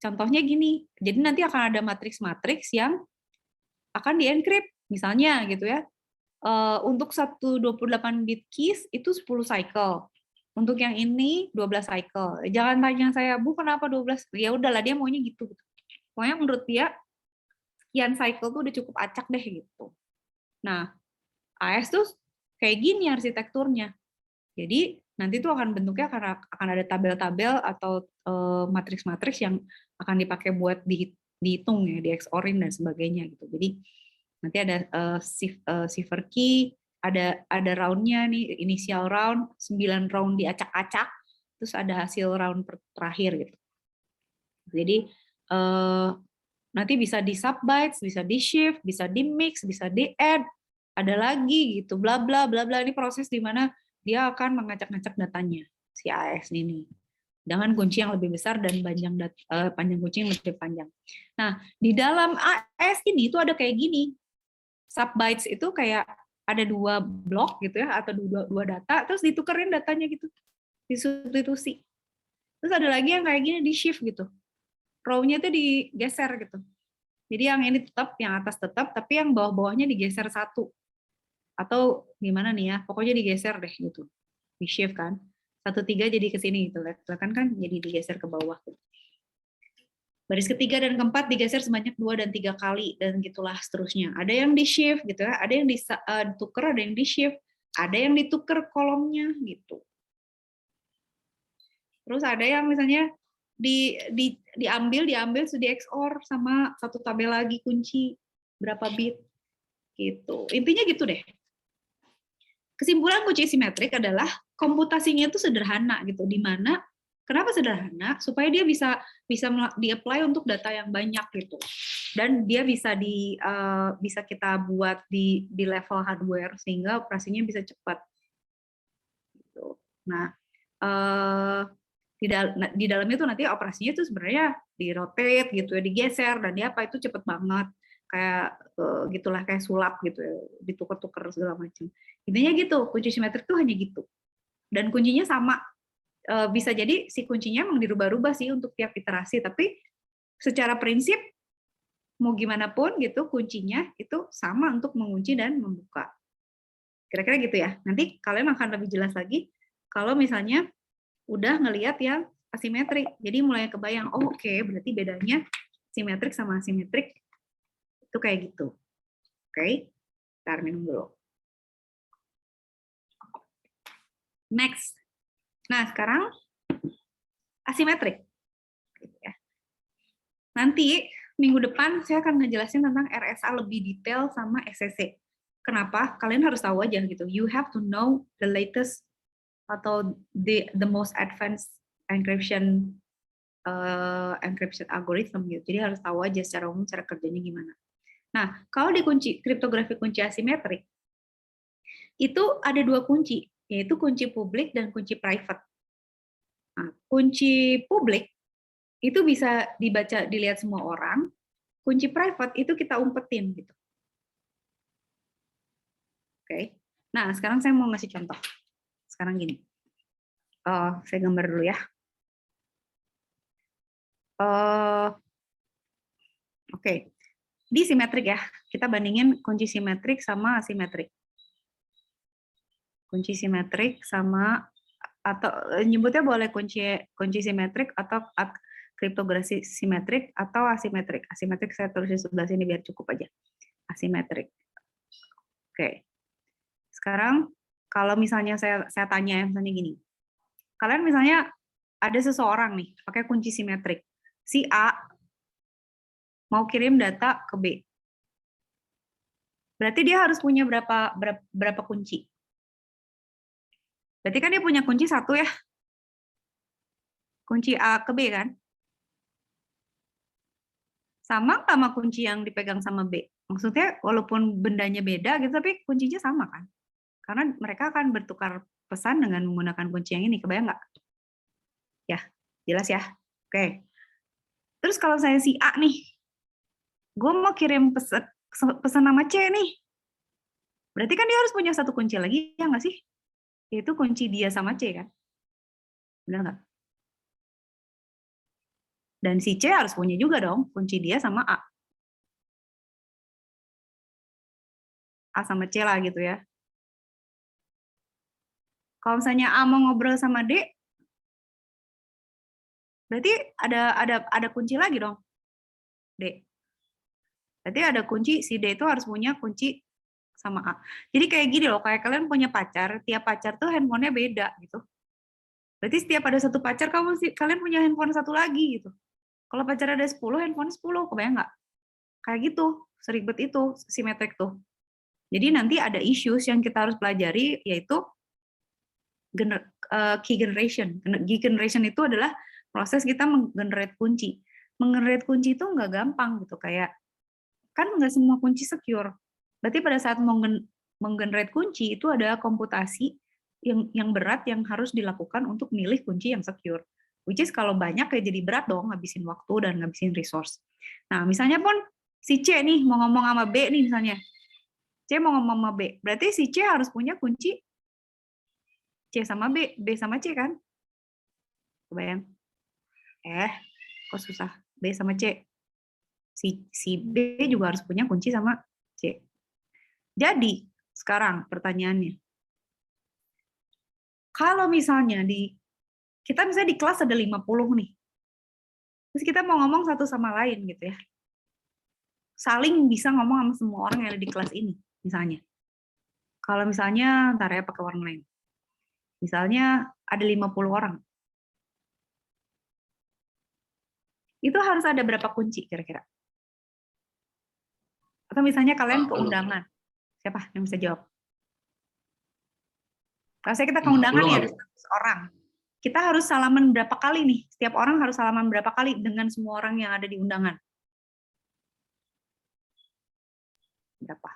contohnya gini. Jadi nanti akan ada matriks-matriks yang akan di-encrypt misalnya gitu ya. Untuk satu 28 bit keys itu 10 cycle. Untuk yang ini 12 cycle. Jangan tanya saya, Bu, kenapa 12? Ya udahlah, dia maunya gitu. Pokoknya menurut dia sekian cycle tuh udah cukup acak deh gitu. Nah, AES tuh kayak gini arsitekturnya. Jadi nanti tuh akan bentuknya akan ada tabel-tabel atau matriks-matriks yang akan dipakai buat dihitung ya, di XOR-in dan sebagainya gitu. Jadi nanti ada cipher key, ada round-nya nih, initial round, 9 round diacak-acak, terus ada hasil round terakhir gitu. Jadi nanti bisa di subbytes, bisa di shift, bisa di mix, bisa di add, ada lagi gitu, bla bla bla bla. Ini proses di mana dia akan mengacak-ngacak datanya si AES ini dengan kunci yang lebih besar dan panjang kunci yang lebih panjang. Nah, di dalam AES ini itu ada kayak gini. Subbytes itu kayak ada 2 blok gitu ya, atau dua data, terus ditukerin datanya gitu, disubstitusi. Terus ada lagi yang kayak gini di shift gitu, row-nya itu digeser gitu. Jadi yang ini tetap, yang atas tetap, tapi yang bawah-bawahnya digeser satu. Atau gimana nih ya, pokoknya digeser deh gitu. Di shift kan. 1-3 jadi ke sini gitu. Lihat kan jadi digeser ke bawah. Baris ketiga dan keempat digeser sebanyak 2 dan 3 kali dan gitulah seterusnya. Ada yang di shift gitu ya, ada yang ditukar, ada yang di shift, ada yang ditukar kolomnya gitu. Terus ada yang misalnya diambil sudah di XOR sama satu tabel lagi kunci berapa bit gitu. Intinya gitu deh. Kesimpulan kunci simetrik adalah komputasinya itu sederhana gitu, di mana kenapa sederhana? Supaya dia bisa di-apply untuk data yang banyak gitu. Dan dia bisa kita buat di level hardware sehingga operasinya bisa cepat. Gitu. Nah, di dalamnya itu nanti operasinya itu sebenarnya di rotate gitu ya, digeser dan dia apa itu cepet banget kayak gitulah kayak sulap gitu ya, ditukar-tukar segala macam. Intinya gitu, kunci simetrik tuh hanya gitu. Dan kuncinya sama. Bisa jadi si kuncinya emang dirubah-rubah sih untuk tiap iterasi, tapi secara prinsip mau gimana pun gitu kuncinya itu sama untuk mengunci dan membuka. Kira-kira gitu ya. Nanti kalian akan lebih jelas lagi kalau misalnya udah ngelihat yang asimetrik. Jadi mulai kebayang, oh oke, berarti bedanya simetrik sama asimetrik itu kayak gitu. Oke, kita minum dulu. Next. Nah, sekarang asimetrik. Nanti minggu depan saya akan ngejelasin tentang RSA lebih detail sama SSC. Kenapa? Kalian harus tahu aja gitu. You have to know the latest atau the most advanced encryption algorithm gitu. Jadi harus tahu aja secara umum cara kerjanya gimana. Nah, kalau di kriptografi kunci asimetrik itu ada 2 kunci, yaitu kunci publik dan kunci private. Nah, kunci publik itu bisa dilihat semua orang. Kunci private itu kita umpetin gitu. Oke. Nah, sekarang saya mau ngasih contoh. Sekarang gini. Saya gambar dulu ya. Oke. Di simetrik ya, kita bandingin kunci simetrik sama asimetrik. Kunci simetrik sama, atau nyebutnya boleh kunci simetrik atau kriptografi simetrik atau asimetrik. Asimetrik saya tulis di sebelah sini biar cukup aja. Asimetrik. Oke. Sekarang kalau misalnya saya tanya misalnya gini. Kalian misalnya ada seseorang nih pakai kunci simetrik. Si A mau kirim data ke B. Berarti dia harus punya berapa kunci? Berarti kan dia punya kunci 1 ya. Kunci A ke B kan? Sama kunci yang dipegang sama B. Maksudnya walaupun bendanya beda gitu tapi kuncinya sama kan? Karena mereka akan bertukar pesan dengan menggunakan kunci yang ini. Kebayang nggak? Ya, jelas ya. Oke. Terus kalau saya si A nih, gue mau kirim pesan nama C nih. Berarti kan dia harus punya 1 kunci lagi, ya nggak sih? Yaitu kunci dia sama C kan? Benar nggak? Dan si C harus punya juga dong, kunci dia sama A. A sama C lah gitu ya. Kalau misalnya A mau ngobrol sama D, berarti ada kunci lagi dong, D. Berarti ada kunci, si D itu harus punya kunci sama A. Jadi kayak gini loh, kayak kalian punya pacar, tiap pacar tuh handphonenya beda gitu. Berarti setiap ada 1 pacar, kalian punya handphone 1 lagi gitu. Kalau pacar ada 10, handphone 10, kebayang nggak? Kayak gitu, seribet itu, simetrik tuh. Jadi nanti ada issues yang kita harus pelajari, yaitu key generation. Key generation itu adalah proses kita menggenerate kunci. Menggenerate kunci itu nggak gampang gitu, kayak kan nggak semua kunci secure. Berarti pada saat menggenerate kunci itu ada komputasi yang berat yang harus dilakukan untuk milih kunci yang secure. Which is kalau banyak kayak jadi berat dong, ngabisin waktu dan ngabisin resource. Nah, misalnya pun si C nih mau ngomong sama B nih misalnya. C mau ngomong sama B. Berarti si C harus punya kunci C sama B, B sama C kan? Kebayang? Kok susah? B sama C. Si B juga harus punya kunci sama C. Jadi, sekarang pertanyaannya. Kalau misalnya kita misalnya di kelas ada 50 nih. Terus kita mau ngomong satu sama lain gitu ya. Saling bisa ngomong sama semua orang yang ada di kelas ini, misalnya. Kalau misalnya, ntar ya pakai warna lain. Misalnya ada 50 orang. Itu harus ada berapa kunci kira-kira? Atau misalnya kalian ke undangan. Siapa yang bisa jawab? Kalau saya kita ke undangan ya ada 100 orang. Kita harus salaman berapa kali nih? Setiap orang harus salaman berapa kali dengan semua orang yang ada di undangan? Berapa?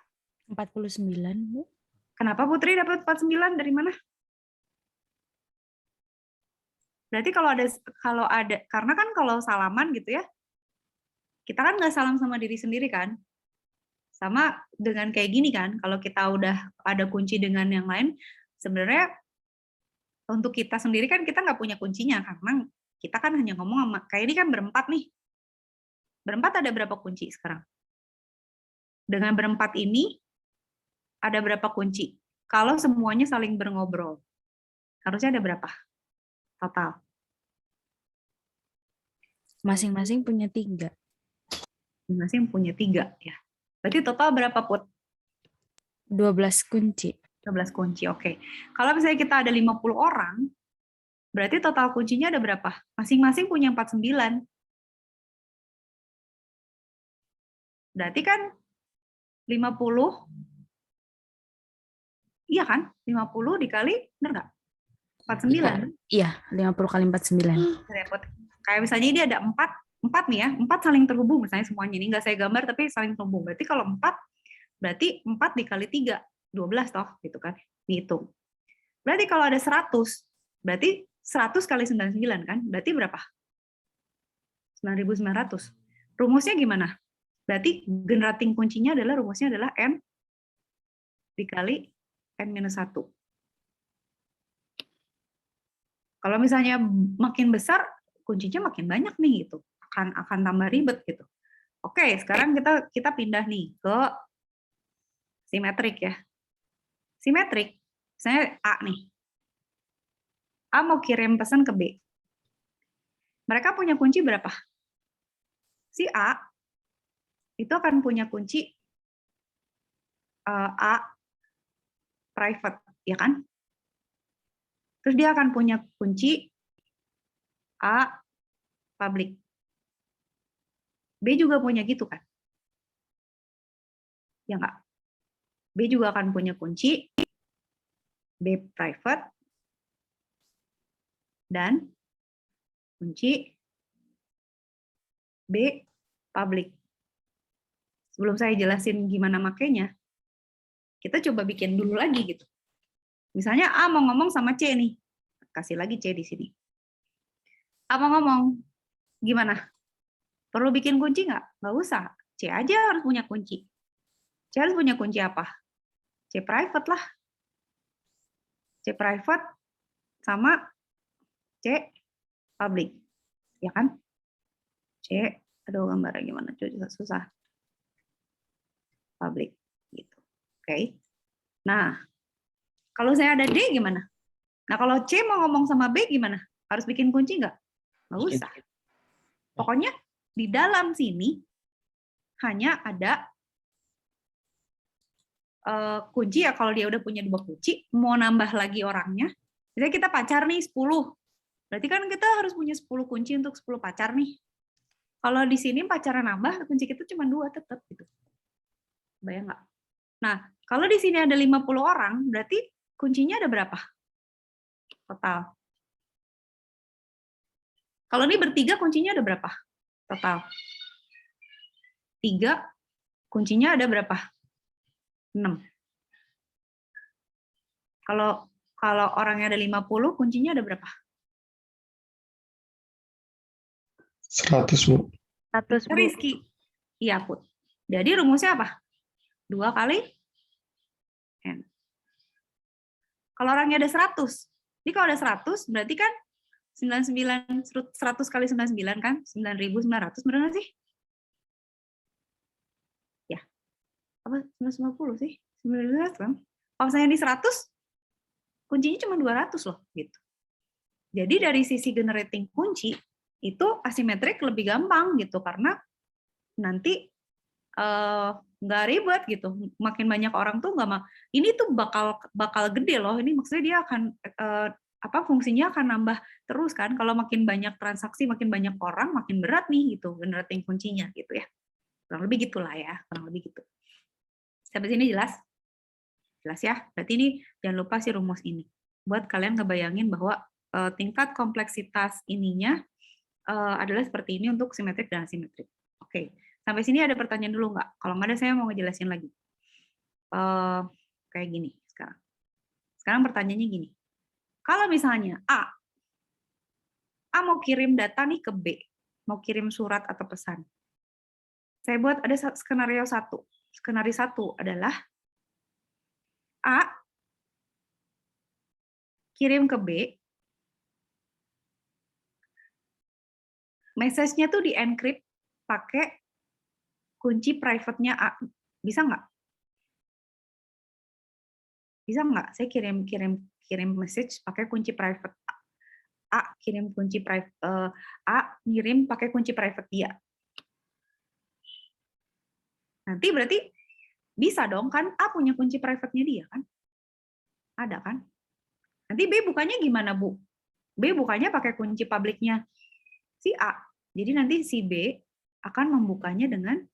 49, Bu. Kenapa Putri dapat 49? Dari mana? Berarti kalau ada karena kan kalau salaman gitu ya, kita kan nggak salam sama diri sendiri kan? Sama dengan kayak gini kan, kalau kita udah ada kunci dengan yang lain, sebenarnya untuk kita sendiri kan kita nggak punya kuncinya, karena kita kan hanya ngomong sama, kayak ini kan berempat nih. Berempat ada berapa kunci sekarang? Dengan berempat ini, ada berapa kunci? Kalau semuanya saling berngobrol, harusnya ada berapa total? Masing-masing punya 3. Masing-masing punya 3 ya. Berarti total berapa, Put? 12 kunci. 12 kunci, oke. Kalau misalnya kita ada 50 orang, berarti total kuncinya ada berapa? Masing-masing punya 49. Berarti kan 50, iya kan? 50 dikali, benar nggak? 49. Iya, 50 kali 49. Kayak misalnya ini ada 4 nih ya, 4 saling terhubung misalnya semuanya. Ini nggak saya gambar, tapi saling terhubung. Berarti kalau 4, berarti 4 dikali 3, 12 toh, gitu kan? Dihitung. Berarti kalau ada 100, berarti 100 kali 99 kan? Berarti berapa? 9.900. Rumusnya gimana? Berarti generating kuncinya adalah rumusnya adalah N dikali N-1. Kalau misalnya makin besar, kuncinya makin banyak nih gitu. Akan tambah ribet gitu. Oke, sekarang kita pindah nih ke simetrik ya. Simetrik, misalnya A nih. A mau kirim pesan ke B. Mereka punya kunci berapa? Si A itu akan punya kunci A private, ya kan? Terus dia akan punya kunci A public. B juga punya gitu kan? Ya nggak? B juga akan punya kunci B private dan kunci B public. Sebelum saya jelasin gimana makainya, kita coba bikin dulu lagi gitu. Misalnya A mau ngomong sama C nih. Kasih lagi C di sini. A mau ngomong, gimana? Perlu bikin kunci nggak? Nggak usah. C aja harus punya kunci. C harus punya kunci apa? C private lah. C private sama C public. Ya kan? C, aduh gambarnya gimana? Susah. Public. Gitu. Oke. Nah, kalau saya ada D gimana? Nah, kalau C mau ngomong sama B gimana? Harus bikin kunci nggak? Nggak usah. Pokoknya di dalam sini hanya ada kunci ya, kalau dia udah punya 2 kunci, mau nambah lagi orangnya. Misalnya kita pacar nih 10. Berarti kan kita harus punya 10 kunci untuk 10 pacar nih. Kalau di sini pacaran nambah, kunci kita cuma 2 tetap gitu. Bayang nggak? Nah, kalau di sini ada 50 orang, berarti kuncinya ada berapa? Total. Kalau ini bertiga, kuncinya ada berapa? Total. 3, kuncinya ada berapa? 6. Kalau orangnya ada 50, kuncinya ada berapa? 100, Bu. 100, Bu. Rizky. Iya, Put. Jadi rumusnya apa? 2 kali N. Kalau orangnya ada 100. Jadi kalau ada 100, berarti kan 100 kali 99 kan? 9.900, benar nggak sih? Ya. Apa 950 sih? 900 kan? Kalau misalnya di 100, kuncinya cuma 200 loh. Gitu. Jadi dari sisi generating kunci, itu asimetrik lebih gampang gitu, karena nanti nggak ribet gitu. Makin banyak orang tuh ini tuh bakal gede loh. Ini maksudnya dia akan fungsinya akan nambah terus kan. Kalau makin banyak transaksi, makin banyak orang, makin berat nih gitu generating kuncinya gitu ya. Kurang lebih gitulah ya, kurang lebih gitu. Sampai sini jelas? Jelas ya. Berarti ini jangan lupa sih rumus ini. Buat kalian ngebayangin bahwa tingkat kompleksitas ininya adalah seperti ini untuk simetrik dan asimetrik. Oke. Sampai sini ada pertanyaan dulu nggak? Kalau nggak ada, saya mau ngejelasin lagi. Kayak gini sekarang. Sekarang pertanyaannya gini. Kalau misalnya A mau kirim data nih ke B, mau kirim surat atau pesan. Saya buat ada skenario 1. Skenario 1 adalah A kirim ke B, message-nya tuh di-encrypt pakai kunci private-nya A. Bisa nggak? Bisa nggak? Saya kirim message pakai kunci private A, kirim kunci private A ngirim pakai kunci private dia. Nanti berarti bisa dong kan, A punya kunci private-nya dia kan? Ada kan? Nanti B bukanya gimana, Bu? B bukanya pakai kunci public-nya si A. Jadi nanti si B akan membukanya dengan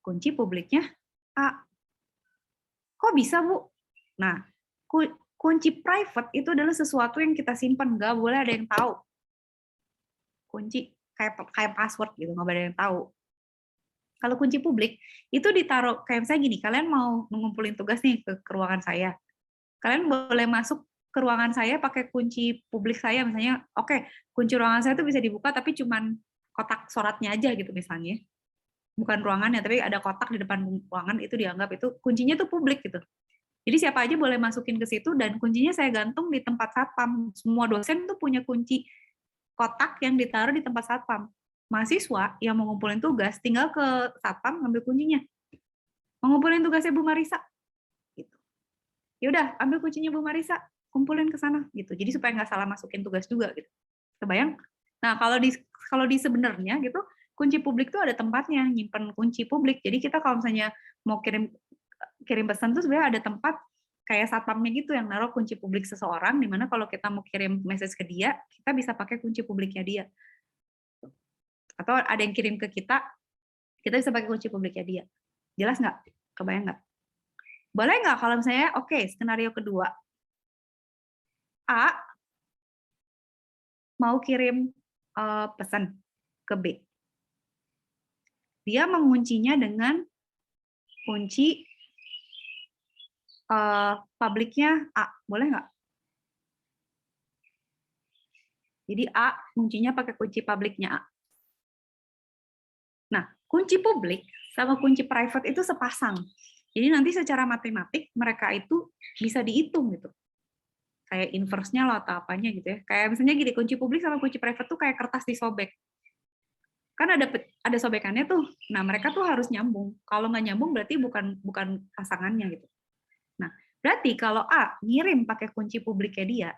kunci publiknya A. Kok bisa, Bu? Nah, kunci private itu adalah sesuatu yang kita simpan, nggak boleh ada yang tahu. Kunci kayak password gitu, nggak boleh ada yang tahu. Kalau kunci publik itu ditaruh kayak misalnya gini, kalian mau mengumpulin tugas nih ke ruangan saya. Kalian boleh masuk ke ruangan saya pakai kunci publik saya, misalnya, oke, kunci ruangan saya itu bisa dibuka tapi cuman kotak suratnya aja gitu misalnya. Bukan ruangannya, tapi ada kotak di depan ruangan, itu dianggap itu kuncinya tuh publik gitu. Jadi siapa aja boleh masukin ke situ dan kuncinya saya gantung di tempat satpam. Semua dosen tuh punya kunci kotak yang ditaruh di tempat satpam. Mahasiswa yang mau ngumpulin tugas tinggal ke satpam ngambil kuncinya. Mau ngumpulin tugasnya Bu Marisa, gitu. Ya udah, ambil kuncinya Bu Marisa, kumpulin ke sana, gitu. Jadi supaya nggak salah masukin tugas juga, gitu. Kebayang? Nah kalau di sebenarnya gitu, kunci publik tuh ada tempatnya nyimpen kunci publik. Jadi kita kalau misalnya mau kirim pesan tuh sebenarnya ada tempat kayak satpamnya gitu yang naruh kunci publik seseorang, di mana kalau kita mau kirim message ke dia, kita bisa pakai kunci publiknya dia. Atau ada yang kirim ke kita bisa pakai kunci publiknya dia. Jelas nggak? Kebayang nggak? Boleh nggak kalau misalnya, oke, skenario kedua, A mau kirim pesan ke B. Dia menguncinya dengan kunci publiknya A. Boleh nggak? Jadi A kuncinya pakai kunci publiknya A. Nah, kunci publik sama kunci private itu sepasang. Jadi nanti secara matematik mereka itu bisa dihitung gitu. Kayak inverse-nya loh atau apanya gitu ya. Kayak misalnya gini, kunci publik sama kunci private tuh kayak kertas disobek. Kan ada sobekannya tuh. Nah, mereka tuh harus nyambung. Kalau nggak nyambung berarti bukan pasangannya gitu. Nah, berarti kalau A ngirim pakai kunci publiknya dia,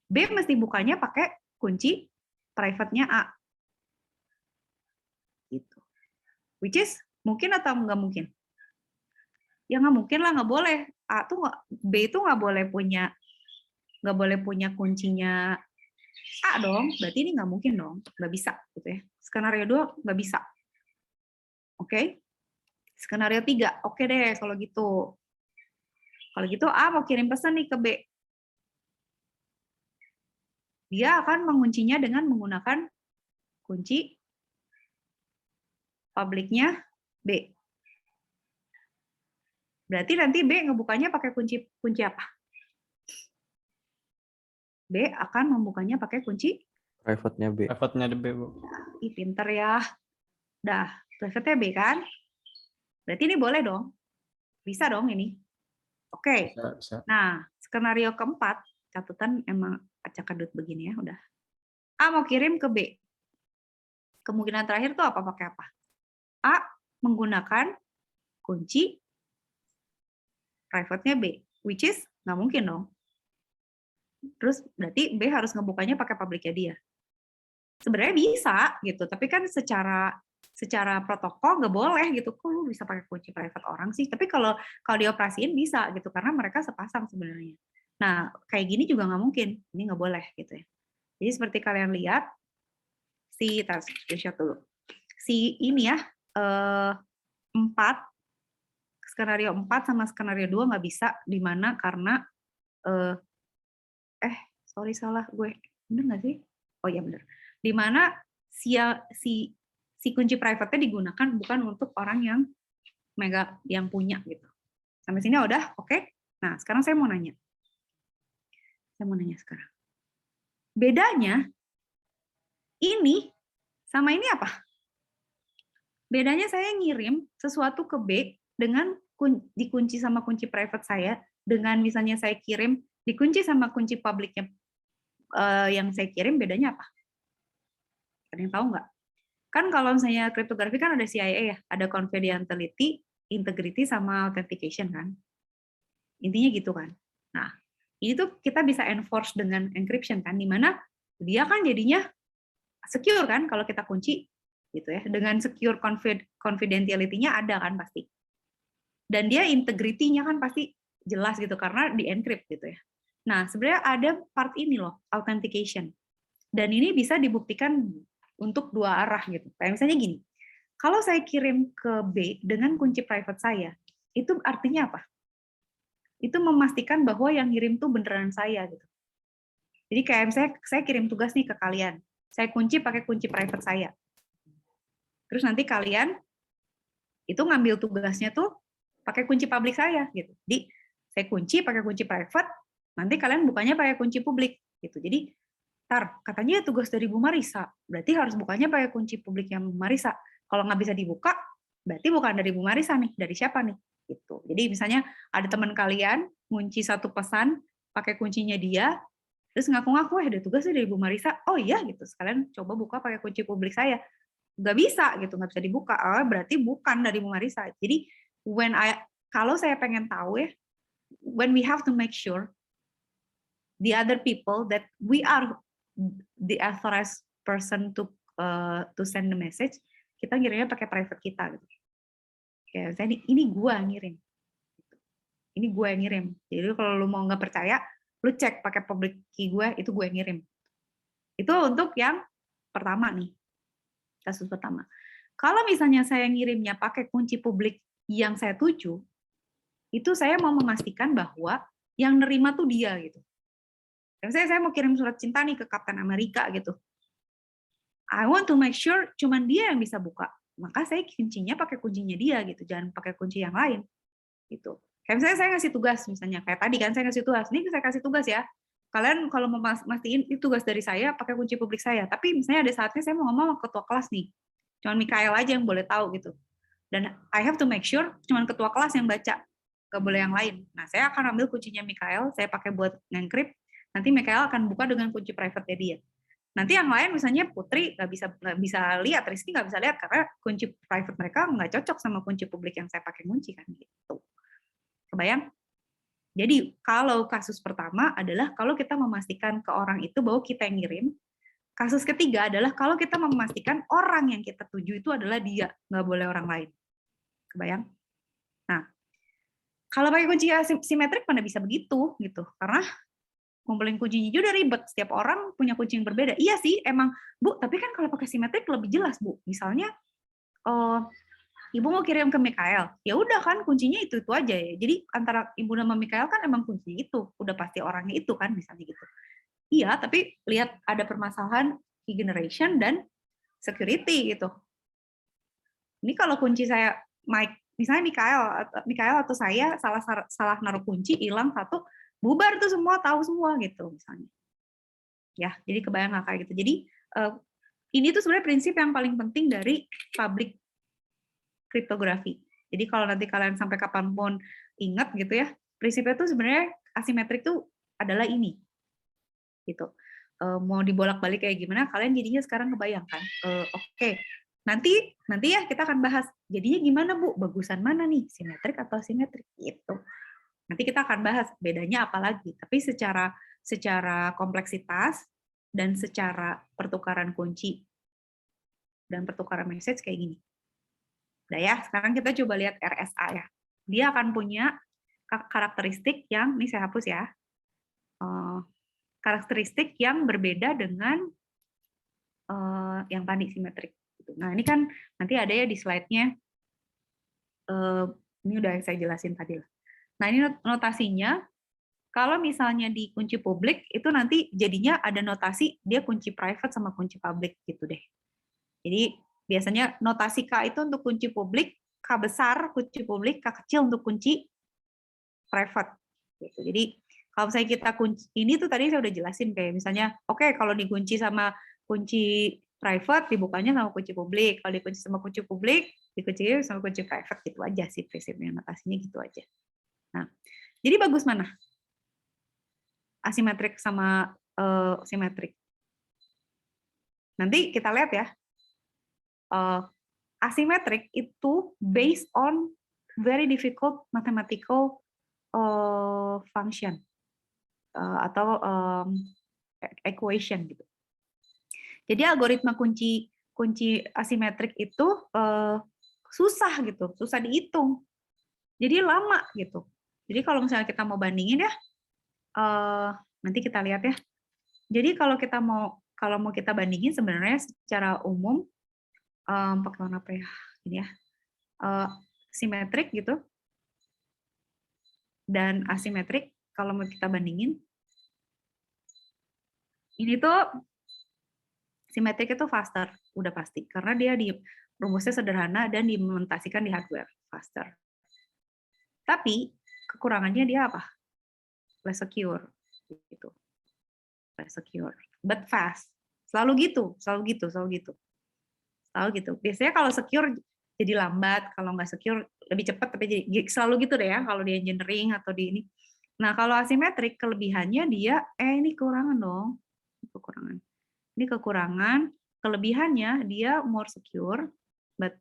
B mesti bukanya pakai kunci private-nya A. Gitu. Which is mungkin atau nggak mungkin? Ya nggak mungkin lah, nggak boleh. B itu nggak boleh punya kuncinya A dong. Berarti ini nggak mungkin dong, nggak bisa gitu ya. Skenario 2 nggak bisa. Oke? Skenario 3, oke deh kalau gitu. Kalau gitu A mau kirim pesan nih ke B. Dia akan menguncinya dengan menggunakan kunci publiknya B. Berarti nanti B ngebukanya pakai kunci apa? B akan membukanya pakai kunci Private-nya B. Private-nya B, Bu. Ih, pinter ya. Dah, private-nya B kan? Berarti ini boleh dong. Bisa dong ini. Oke. Bisa. Nah, skenario keempat, catatan emang acak-adut begini ya, udah. A mau kirim ke B. Kemungkinan terakhir tuh pakai apa? A menggunakan kunci private-nya B, which is nggak mungkin dong. Terus berarti B harus ngebukanya pakai publiknya dia. Sebenarnya bisa gitu, tapi kan secara protokol nggak boleh gitu. Kok lu bisa pakai kunci private orang sih? Tapi kalau dioperasiin bisa gitu, karena mereka sepasang sebenarnya. Nah, kayak gini juga nggak mungkin. Ini nggak boleh gitu ya. Jadi seperti kalian lihat, screenshot dulu. Ini ya, 4, skenario 4 sama skenario 2 nggak bisa, di mana karena, sorry salah gue. Bener nggak sih? Oh iya bener. Di mana si kunci private-nya digunakan bukan untuk orang yang punya gitu. Sampai sini udah oke? Nah, sekarang saya mau nanya. Sekarang. Bedanya ini sama ini apa? Bedanya saya ngirim sesuatu ke B dengan dikunci sama kunci private saya, dengan misalnya saya kirim dikunci sama kunci publiknya yang saya kirim, bedanya apa? Ada yang tahu nggak? Kan kalau misalnya kriptografi kan ada CIA ya, ada confidentiality, integrity, sama authentication kan. Intinya gitu kan. Nah, ini tuh kita bisa enforce dengan encryption kan, di mana dia kan jadinya secure kan kalau kita kunci gitu ya. Dengan secure confidentiality-nya ada kan pasti. Dan dia integrity-nya kan pasti jelas gitu karena di-encrypt gitu ya. Nah, sebenarnya ada part ini loh, authentication. Dan ini bisa dibuktikan untuk dua arah gitu. Kayak misalnya gini, kalau saya kirim ke B dengan kunci private saya, itu artinya apa? Itu memastikan bahwa yang ngirim tuh beneran saya gitu. Jadi kayak misalnya saya kirim tugas nih ke kalian, saya kunci pakai kunci private saya. Terus nanti kalian itu ngambil tugasnya tuh pakai kunci publik saya gitu. Jadi saya kunci pakai kunci private, nanti kalian bukanya pakai kunci publik gitu. Jadi katanya tugas dari Bu Marisa, berarti harus bukanya pakai kunci publik yang Bu Marisa. Kalau nggak bisa dibuka, berarti bukan dari Bu Marisa nih, dari siapa nih? gitu. Jadi misalnya ada teman kalian ngunci satu pesan pakai kuncinya dia, terus ngaku-ngaku ada tugasnya dari Bu Marisa. Oh iya gitu, sekalian coba buka pakai kunci publik saya. Nggak bisa gitu, nggak bisa dibuka. Berarti bukan dari Bu Marisa. Jadi kalau saya pengen tahu ya, when we have to make sure the other people that we are the authorized person to send the message, kita ngirimnya pakai private kita gitu. Ya, ini gua ngirim. Ini gue yang ngirim. Jadi kalau lu mau nggak percaya, lu cek pakai public key gue, itu gue yang ngirim. Itu untuk yang pertama nih, kasus pertama. Kalau misalnya saya ngirimnya pakai kunci publik yang saya tuju, itu saya mau memastikan bahwa yang nerima tuh dia gitu. Misalnya saya mau kirim surat cinta nih ke Kapten Amerika gitu. I want to make sure cuman dia yang bisa buka. Maka saya kuncinya pakai kuncinya dia gitu, jangan pakai kunci yang lain gitu. Kayak misalnya saya ngasih tugas, misalnya kayak tadi kan saya ngasih tugas, ini saya kasih tugas ya. Kalian kalau mau mastiin itu tugas dari saya, pakai kunci publik saya. Tapi misalnya ada saatnya saya mau ngomong sama ketua kelas nih, cuman Mikael aja yang boleh tahu gitu. Dan I have to make sure cuman ketua kelas yang baca, nggak boleh yang lain. Nah, saya akan ambil kuncinya Mikael, saya pakai buat encrypt. Nanti Mikael akan buka dengan kunci private-nya dia. Nanti yang lain misalnya Putri nggak bisa lihat, Rizky nggak bisa lihat karena kunci private mereka nggak cocok sama kunci publik yang saya pakai kunci kan gitu. Kebayang? Jadi kalau kasus pertama adalah kalau kita memastikan ke orang itu bahwa kita yang ngirim. Kasus ketiga adalah kalau kita memastikan orang yang kita tuju itu adalah dia, nggak boleh orang lain. Kebayang? Nah, kalau pakai kunci asimetrik mana bisa begitu gitu, karena ngumpulin kuncinya juga udah ribet. Setiap orang punya kunci yang berbeda. Iya sih, emang Bu. Tapi kan kalau pakai simetrik lebih jelas Bu. Misalnya, Ibu mau kirim ke Mikael, ya udah kan kuncinya itu aja ya. Jadi antara Ibu sama Mikael kan emang kuncinya itu, udah pasti orangnya itu kan misalnya gitu. Iya, tapi lihat ada permasalahan key generation dan security gitu. Ini kalau kunci saya misalnya Mikael atau saya salah naruh kunci, hilang satu, bubar tuh semua, tahu semua gitu misalnya. Ya, jadi kebayang nggak kayak gitu. Jadi ini tuh sebenarnya prinsip yang paling penting dari public kriptografi. Jadi kalau nanti kalian sampai kapanpun ingat gitu ya, prinsipnya tuh sebenarnya asimetrik tuh adalah ini, gitu. Mau dibolak-balik kayak gimana, kalian jadinya sekarang kebayangkan. Oke, nanti ya kita akan bahas. Jadinya gimana Bu? Bagusan mana nih, simetrik atau asimetrik? Gitu. Nanti kita akan bahas bedanya apa lagi. Tapi secara kompleksitas dan secara pertukaran kunci dan pertukaran message kayak gini. Nah ya, sekarang kita coba lihat RSA ya. Dia akan punya karakteristik yang, ini saya hapus ya, karakteristik yang berbeda dengan yang tadi simetrik. Nah ini kan nanti ada ya di slide-nya, ini udah saya jelasin tadi lah. Nah ini notasinya, kalau misalnya di kunci publik, itu nanti jadinya ada notasi, dia kunci private sama kunci publik gitu deh. Jadi biasanya notasi K itu untuk kunci publik, K besar kunci publik, K kecil untuk kunci private. Gitu. Jadi kalau misalnya kita kunci, ini tuh tadi saya udah jelasin kayak misalnya, oke, kalau dikunci sama kunci private, dibukanya sama kunci publik. Kalau dikunci sama kunci publik, dikunci sama kunci private, gitu aja sih prinsipnya, notasinya gitu aja. Nah, jadi bagus mana? Asimetrik sama simetrik. Nanti kita lihat ya. Asimetrik itu based on very difficult mathematical function atau equation gitu. Jadi algoritma kunci asimetrik itu susah gitu, susah dihitung. Jadi lama gitu. Jadi kalau misalnya kita mau bandingin ya, nanti kita lihat ya. Jadi kalau mau kita bandingin sebenarnya secara umum pakai warna apa ya? Ini ya. Simetrik gitu. Dan asimetrik kalau mau kita bandingin. Ini tuh simetrik itu faster, udah pasti karena dia rumusnya sederhana dan diimplementasikan di hardware faster. Tapi kekurangannya dia apa? Less secure gitu. Less secure, but fast. Selalu gitu. Biasanya kalau secure jadi lambat, kalau nggak secure lebih cepat, tapi jadi selalu gitu deh ya kalau di engineering atau di ini. Nah, kalau asimetrik kelebihannya dia ini kekurangan dong. Kekurangan. Ini kekurangan, kelebihannya dia more secure,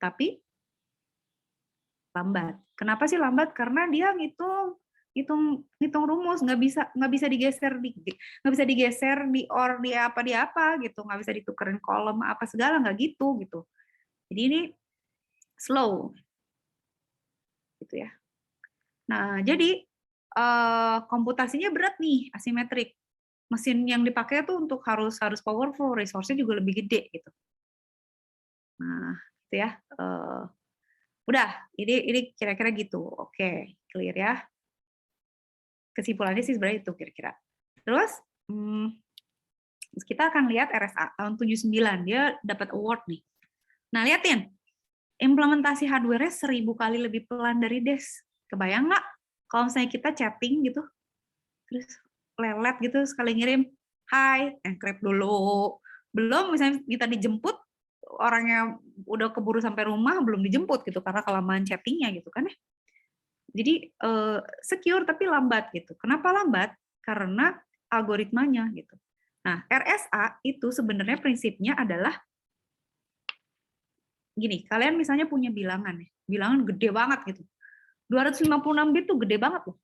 tapi lambat. Kenapa sih lambat? Karena dia ngitung rumus, nggak bisa digeser di apa gitu, nggak bisa ditukerin kolom apa segala, nggak gitu. Jadi ini slow gitu ya. Nah, jadi komputasinya berat nih, asimetrik. Mesin yang dipakai tuh untuk harus powerful, resource-nya juga lebih gede gitu. Nah, itu ya. Udah, ini kira-kira gitu. Oke, clear ya. Kesimpulannya sih sebenarnya itu kira-kira. Terus kita akan lihat RSA tahun 79, dia dapat award nih. Nah, liatin. Implementasi hardware-nya 1000 kali lebih pelan dari DES. Kebayang nggak? Kalau misalnya kita chatting gitu, terus lelet gitu, sekali ngirim, hai, encrypt dulu. Belum misalnya kita dijemput, orangnya udah keburu sampai rumah, belum dijemput gitu, karena kelamaan chattingnya gitu kan ya. Jadi secure tapi lambat gitu. Kenapa lambat? Karena algoritmanya gitu. Nah, RSA itu sebenarnya prinsipnya adalah gini, kalian misalnya punya bilangan ya, bilangan gede banget gitu. 256 bit tuh gede banget loh.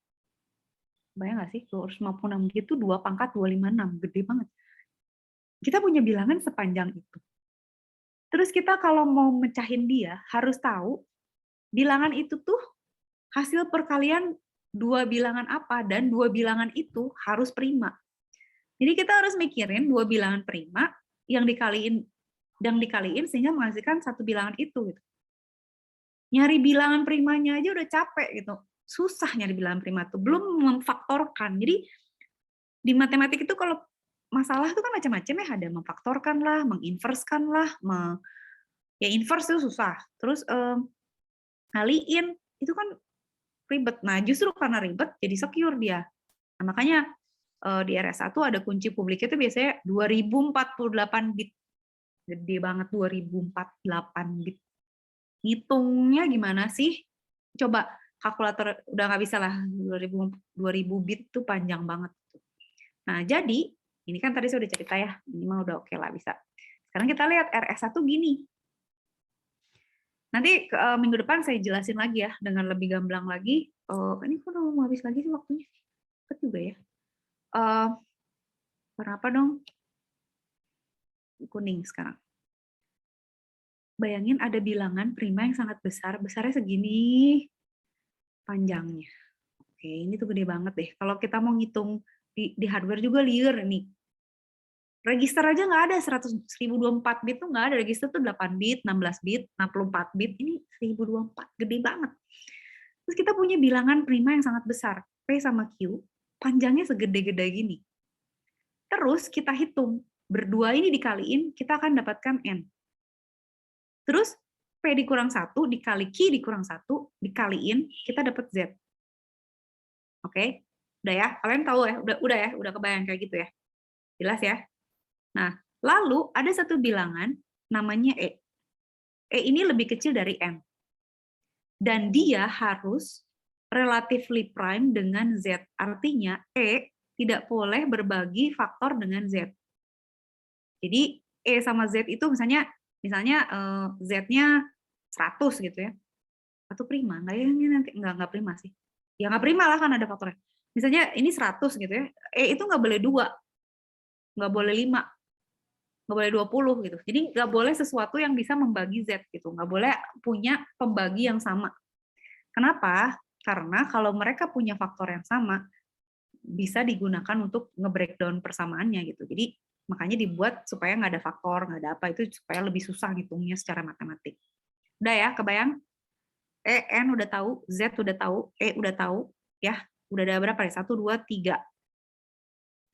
Bayang nggak sih? 256 bit itu 2 pangkat 256, gede banget. Kita punya bilangan sepanjang itu. Terus kita kalau mau mecahin dia, harus tahu bilangan itu tuh hasil perkalian dua bilangan apa, dan dua bilangan itu harus prima. Jadi kita harus mikirin dua bilangan prima yang dikaliin sehingga menghasilkan satu bilangan itu. Gitu. Nyari bilangan primanya aja udah capek gitu. Susah nyari bilangan prima tuh, belum memfaktorkan. Jadi di matematik itu kalau masalah itu kan macam-macam ya, ada memfaktorkan lah, menginverskan lah, ya inverse itu susah. Terus ngaliin itu kan ribet. Nah, justru karena ribet jadi secure dia. Nah, makanya di RSA tuh ada kunci publiknya itu biasanya 2048 bit. Gede banget 2048 bit. Ngitungnya gimana sih? Coba kalkulator udah nggak bisa lah, 2000 bit tuh panjang banget. Nah, jadi ini kan tadi saya udah cerita ya, ini mah udah oke lah bisa. Sekarang kita lihat RSA tuh gini. Nanti minggu depan saya jelasin lagi ya dengan lebih gamblang lagi. Ini kok udah mau habis lagi sih waktunya? Cepet juga ya. Warna apa dong? Kuning sekarang. Bayangin ada bilangan prima yang sangat besar, besarnya segini panjangnya. Oke, ini tuh gede banget deh. Kalau kita mau ngitung di hardware juga liar nih. Register aja nggak ada, 1024 bit tuh nggak ada. Register tuh 8 bit, 16 bit, 64 bit. Ini 1024, gede banget. Terus kita punya bilangan prima yang sangat besar. P sama Q, panjangnya segede-gede gini. Terus kita hitung, berdua ini dikaliin, kita akan dapatkan N. Terus P dikurang 1, dikali Q dikurang 1, dikaliin, kita dapat Z. Oke? Udah ya? Kalian tahu ya? Udah kebayang kayak gitu ya? Jelas ya? Nah, lalu ada satu bilangan namanya E. E ini lebih kecil dari N. Dan dia harus relatively prime dengan Z. Artinya E tidak boleh berbagi faktor dengan Z. Jadi E sama Z itu misalnya Z-nya 100 gitu ya. Atau prima, enggak ya, ini nanti enggak prima sih. Ya enggak prima lah kan ada faktornya. Misalnya ini 100 gitu ya. E itu enggak boleh 2. Enggak boleh 5. Nggak boleh 20 gitu. Jadi nggak boleh sesuatu yang bisa membagi Z gitu. Nggak boleh punya pembagi yang sama. Kenapa? Karena kalau mereka punya faktor yang sama, bisa digunakan untuk nge-breakdown persamaannya gitu. Jadi makanya dibuat supaya nggak ada faktor, nggak ada apa, itu supaya lebih susah ngitungnya secara matematik. Udah ya, kebayang? N udah tahu, Z udah tahu, E udah tahu, ya. Udah ada berapa ya? 1, 2, 3.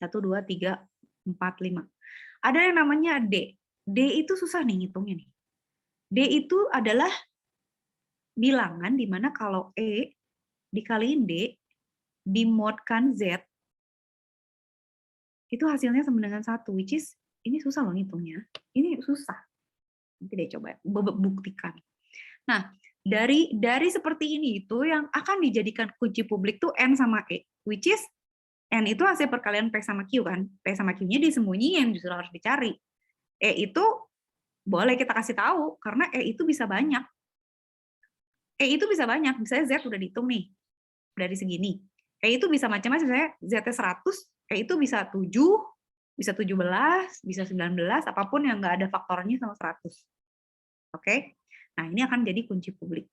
1, 2, 3, 4, 5. Ada yang namanya D. D itu susah nih ngitungnya nih. D itu adalah bilangan di mana kalau E dikaliin D, dimodkan Z, itu hasilnya sama dengan 1, which is, ini susah loh ngitungnya. Ini susah. Nanti deh coba buktikan. Nah, dari seperti ini itu yang akan dijadikan kunci publik tuh N sama E, which is N itu hasil perkalian P sama Q kan. P sama Q-nya disembunyiin, justru harus dicari. E itu boleh kita kasih tahu, karena E itu bisa banyak. E itu bisa banyak, misalnya Z udah dihitung nih, dari segini. E itu bisa macam-macam, misalnya Z-nya 100, E itu bisa 7, bisa 17, bisa 19, apapun yang nggak ada faktornya sama 100. Oke? Nah, ini akan jadi kunci publik.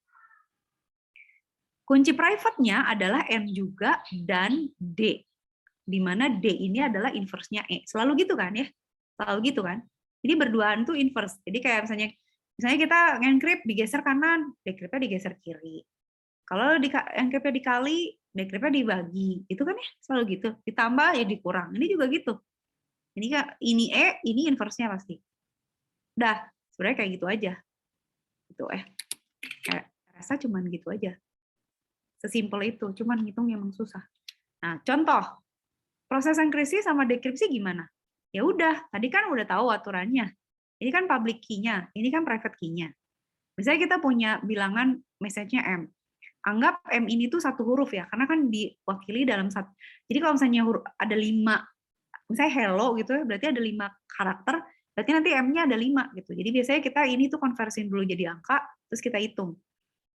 Kunci private-nya adalah N juga dan D, di mana D ini adalah inverse-nya E. Selalu gitu kan ya? Selalu gitu kan? Jadi berduaan tuh inverse. Jadi kayak misalnya kita encrypt digeser kanan, decrypt-nya digeser kiri. Kalau encrypt-nya dikali, decrypt-nya dibagi. Itu kan ya selalu gitu. Ditambah ya dikurang. Ini juga gitu. Ini E, ini inverse-nya pasti. Udah, sebenarnya kayak gitu aja. Gitu kayak rasa cuman gitu aja. Sesimpel itu, cuman ngitung emang susah. Nah, contoh, proses enkripsi sama dekripsi gimana? Ya udah, tadi kan udah tahu aturannya. Ini kan public key-nya, ini kan private key-nya. Misalnya kita punya bilangan message-nya M. Anggap M ini tuh satu huruf ya, karena kan diwakili dalam satu. Jadi kalau misalnya ada 5, misalnya hello gitu ya, berarti ada 5 karakter, berarti nanti M-nya ada 5 gitu. Jadi biasanya kita ini tuh konversiin dulu jadi angka, terus kita hitung.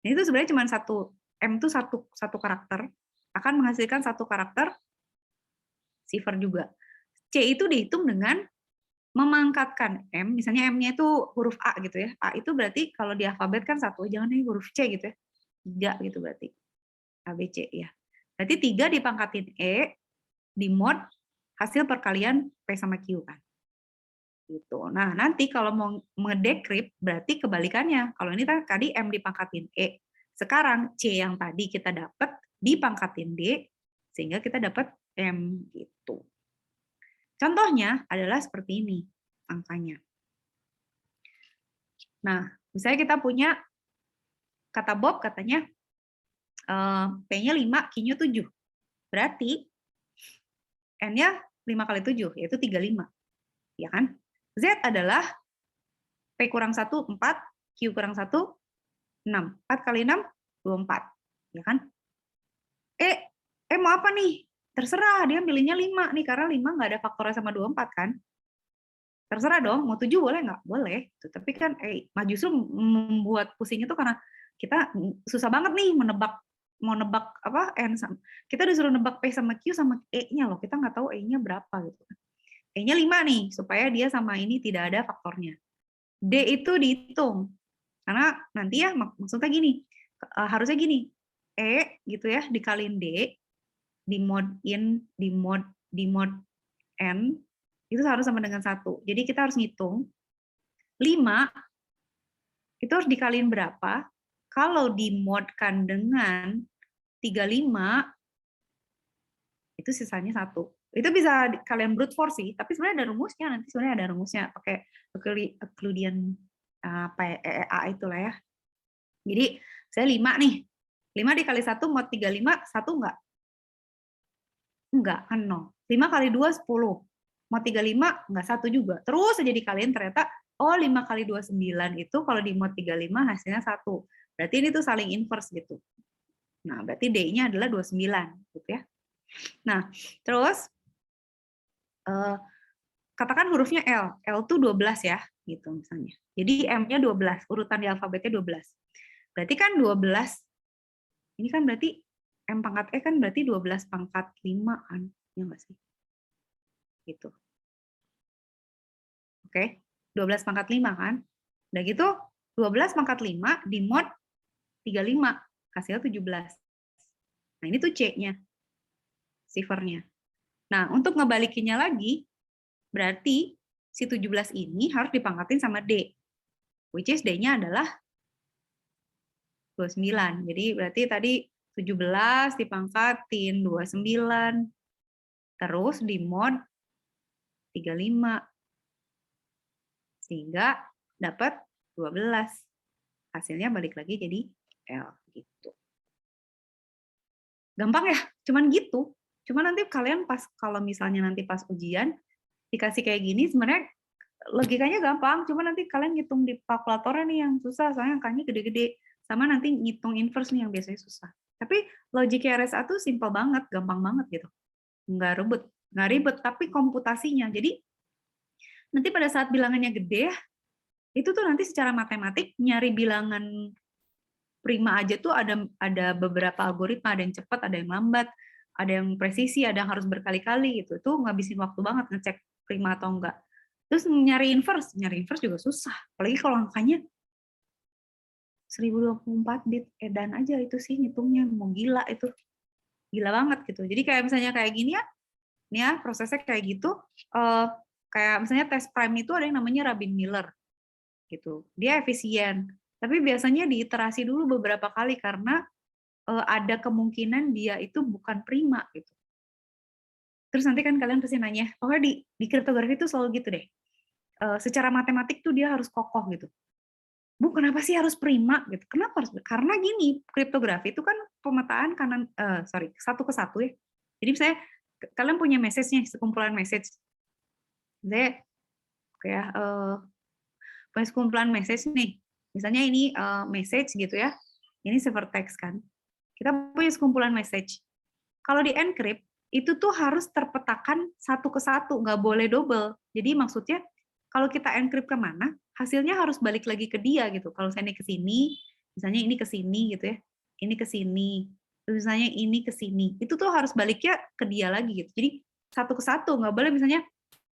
Nah, itu sebenarnya cuma M itu satu karakter, akan menghasilkan satu karakter cipher juga. C itu dihitung dengan memangkatkan M, misalnya M-nya itu huruf A gitu ya. A itu berarti kalau di alfabet kan satu, jangan nih huruf C gitu ya. 3 gitu berarti. A, B, C ya. Berarti 3 dipangkatin E, di mod hasil perkalian P sama Q kan. Gitu. Nah, nanti kalau mau ngedecrypt berarti kebalikannya. Kalau ini tadi M dipangkatin E. Sekarang C yang tadi kita dapat dipangkatin D sehingga kita dapat M gitu. Contohnya adalah seperti ini angkanya. Nah, misalnya kita punya kata Bob katanya P-nya 5, Q-nya 7. Berarti N-nya 5 kali 7, yaitu 35. Ya kan? Z adalah P kurang 1, 4, Q kurang 1, 6. 4 kali 6, 24. Ya kan? Mau apa nih? Terserah, dia pilihnya 5 nih, karena 5 nggak ada faktornya sama 24 kan? Terserah dong, mau 7 boleh nggak? Boleh. Tapi kan justru membuat pusing itu karena kita susah banget nih mau nebak apa N sama. Kita disuruh nebak P sama Q sama E-nya loh. Kita nggak tahu E-nya berapa gitu. E-nya 5 nih, supaya dia sama ini tidak ada faktornya. D itu dihitung. Karena nanti ya maksudnya gini, harusnya gini. E gitu ya dikaliin D di mod N itu harus sama dengan 1. Jadi kita harus ngitung 5 itu harus dikaliin berapa kalau dimodkan dengan 35 itu sisanya 1. Itu bisa kalian brute force sih, tapi sebenarnya ada rumusnya, nanti sebenarnya ada rumusnya pakai Euclidean A itulah ya. Jadi saya 5 nih. 5 dikali 1 mod 35, 1 enggak? Enggak, kan 0. 5 kali 2, 10. Mod 35, enggak 1 juga. Terus aja dikaliin ternyata, 5 kali 2, 9 itu kalau di mod 35 hasilnya 1. Berarti ini tuh saling inverse gitu. Nah, berarti D-nya adalah 29. Gitu ya. Nah, terus, katakan hurufnya L. L tuh 12 ya, gitu misalnya. Jadi M-nya 12, urutan di alfabetnya 12. Berarti kan 12, ini kan berarti M pangkat E kan berarti 12 pangkat 5 kan, ya nggak sih? Gitu. Oke, 12 pangkat 5 kan? Udah gitu, 12 pangkat 5 di mod 35, hasilnya 17. Nah, ini tuh C-nya, ciphernya. Nah, untuk ngebalikinnya lagi, berarti si 17 ini harus dipangkatin sama D, which is D-nya adalah 29. Jadi berarti tadi 17 dipangkatin 29, terus di mod 35. Sehingga dapat 12. Hasilnya balik lagi jadi L gitu. Gampang ya? Cuman gitu. Cuman nanti kalian kalau misalnya nanti pas ujian dikasih kayak gini sebenarnya logikanya gampang, cuma nanti kalian ngitung di kalkulatornya nih yang susah, soalnya angkanya gede-gede. Sama nanti ngitung inverse nih yang biasanya susah. Tapi logik RSA tuh simpel banget, gampang banget gitu. Nggak ribet, tapi komputasinya. Jadi nanti pada saat bilangannya gede, itu tuh nanti secara matematik nyari bilangan prima aja tuh ada beberapa algoritma, ada yang cepat, ada yang lambat, ada yang presisi, ada yang harus berkali-kali gitu. Itu ngabisin waktu banget ngecek prima atau enggak. Terus nyari inverse juga susah. Apalagi kalau angkanya 1024 bit, edan aja itu sih ngitungnya, mau gila itu. Gila banget gitu. Jadi kayak misalnya kayak gini ya, nih ya prosesnya kayak gitu, kayak misalnya tes prime itu ada yang namanya Rabin-Miller gitu. Dia efisien, tapi biasanya diiterasi dulu beberapa kali karena ada kemungkinan dia itu bukan prima gitu. Terus nanti kan kalian pasti nanya, pokoknya di kriptografi itu selalu gitu deh. Secara matematik tuh dia harus kokoh gitu. Bu, kenapa sih harus prima gitu? Kenapa harus? Karena gini, kriptografi itu kan pemetaan satu ke satu ya. Jadi misalnya kalian punya message-nya, sekumpulan message. Misalnya kayak punya sekumpulan message nih. Misalnya ini message gitu ya. Ini ciphertext kan. Kita punya sekumpulan message. Kalau di encrypt, itu tuh harus terpetakan satu ke satu, nggak boleh double. Jadi maksudnya, kalau kita encrypt kemana, hasilnya harus balik lagi ke dia gitu. Kalau misalnya ke sini, misalnya ini ke sini gitu ya, ini ke sini, terus misalnya ini ke sini, itu tuh harus baliknya ke dia lagi gitu. Jadi satu ke satu, nggak boleh misalnya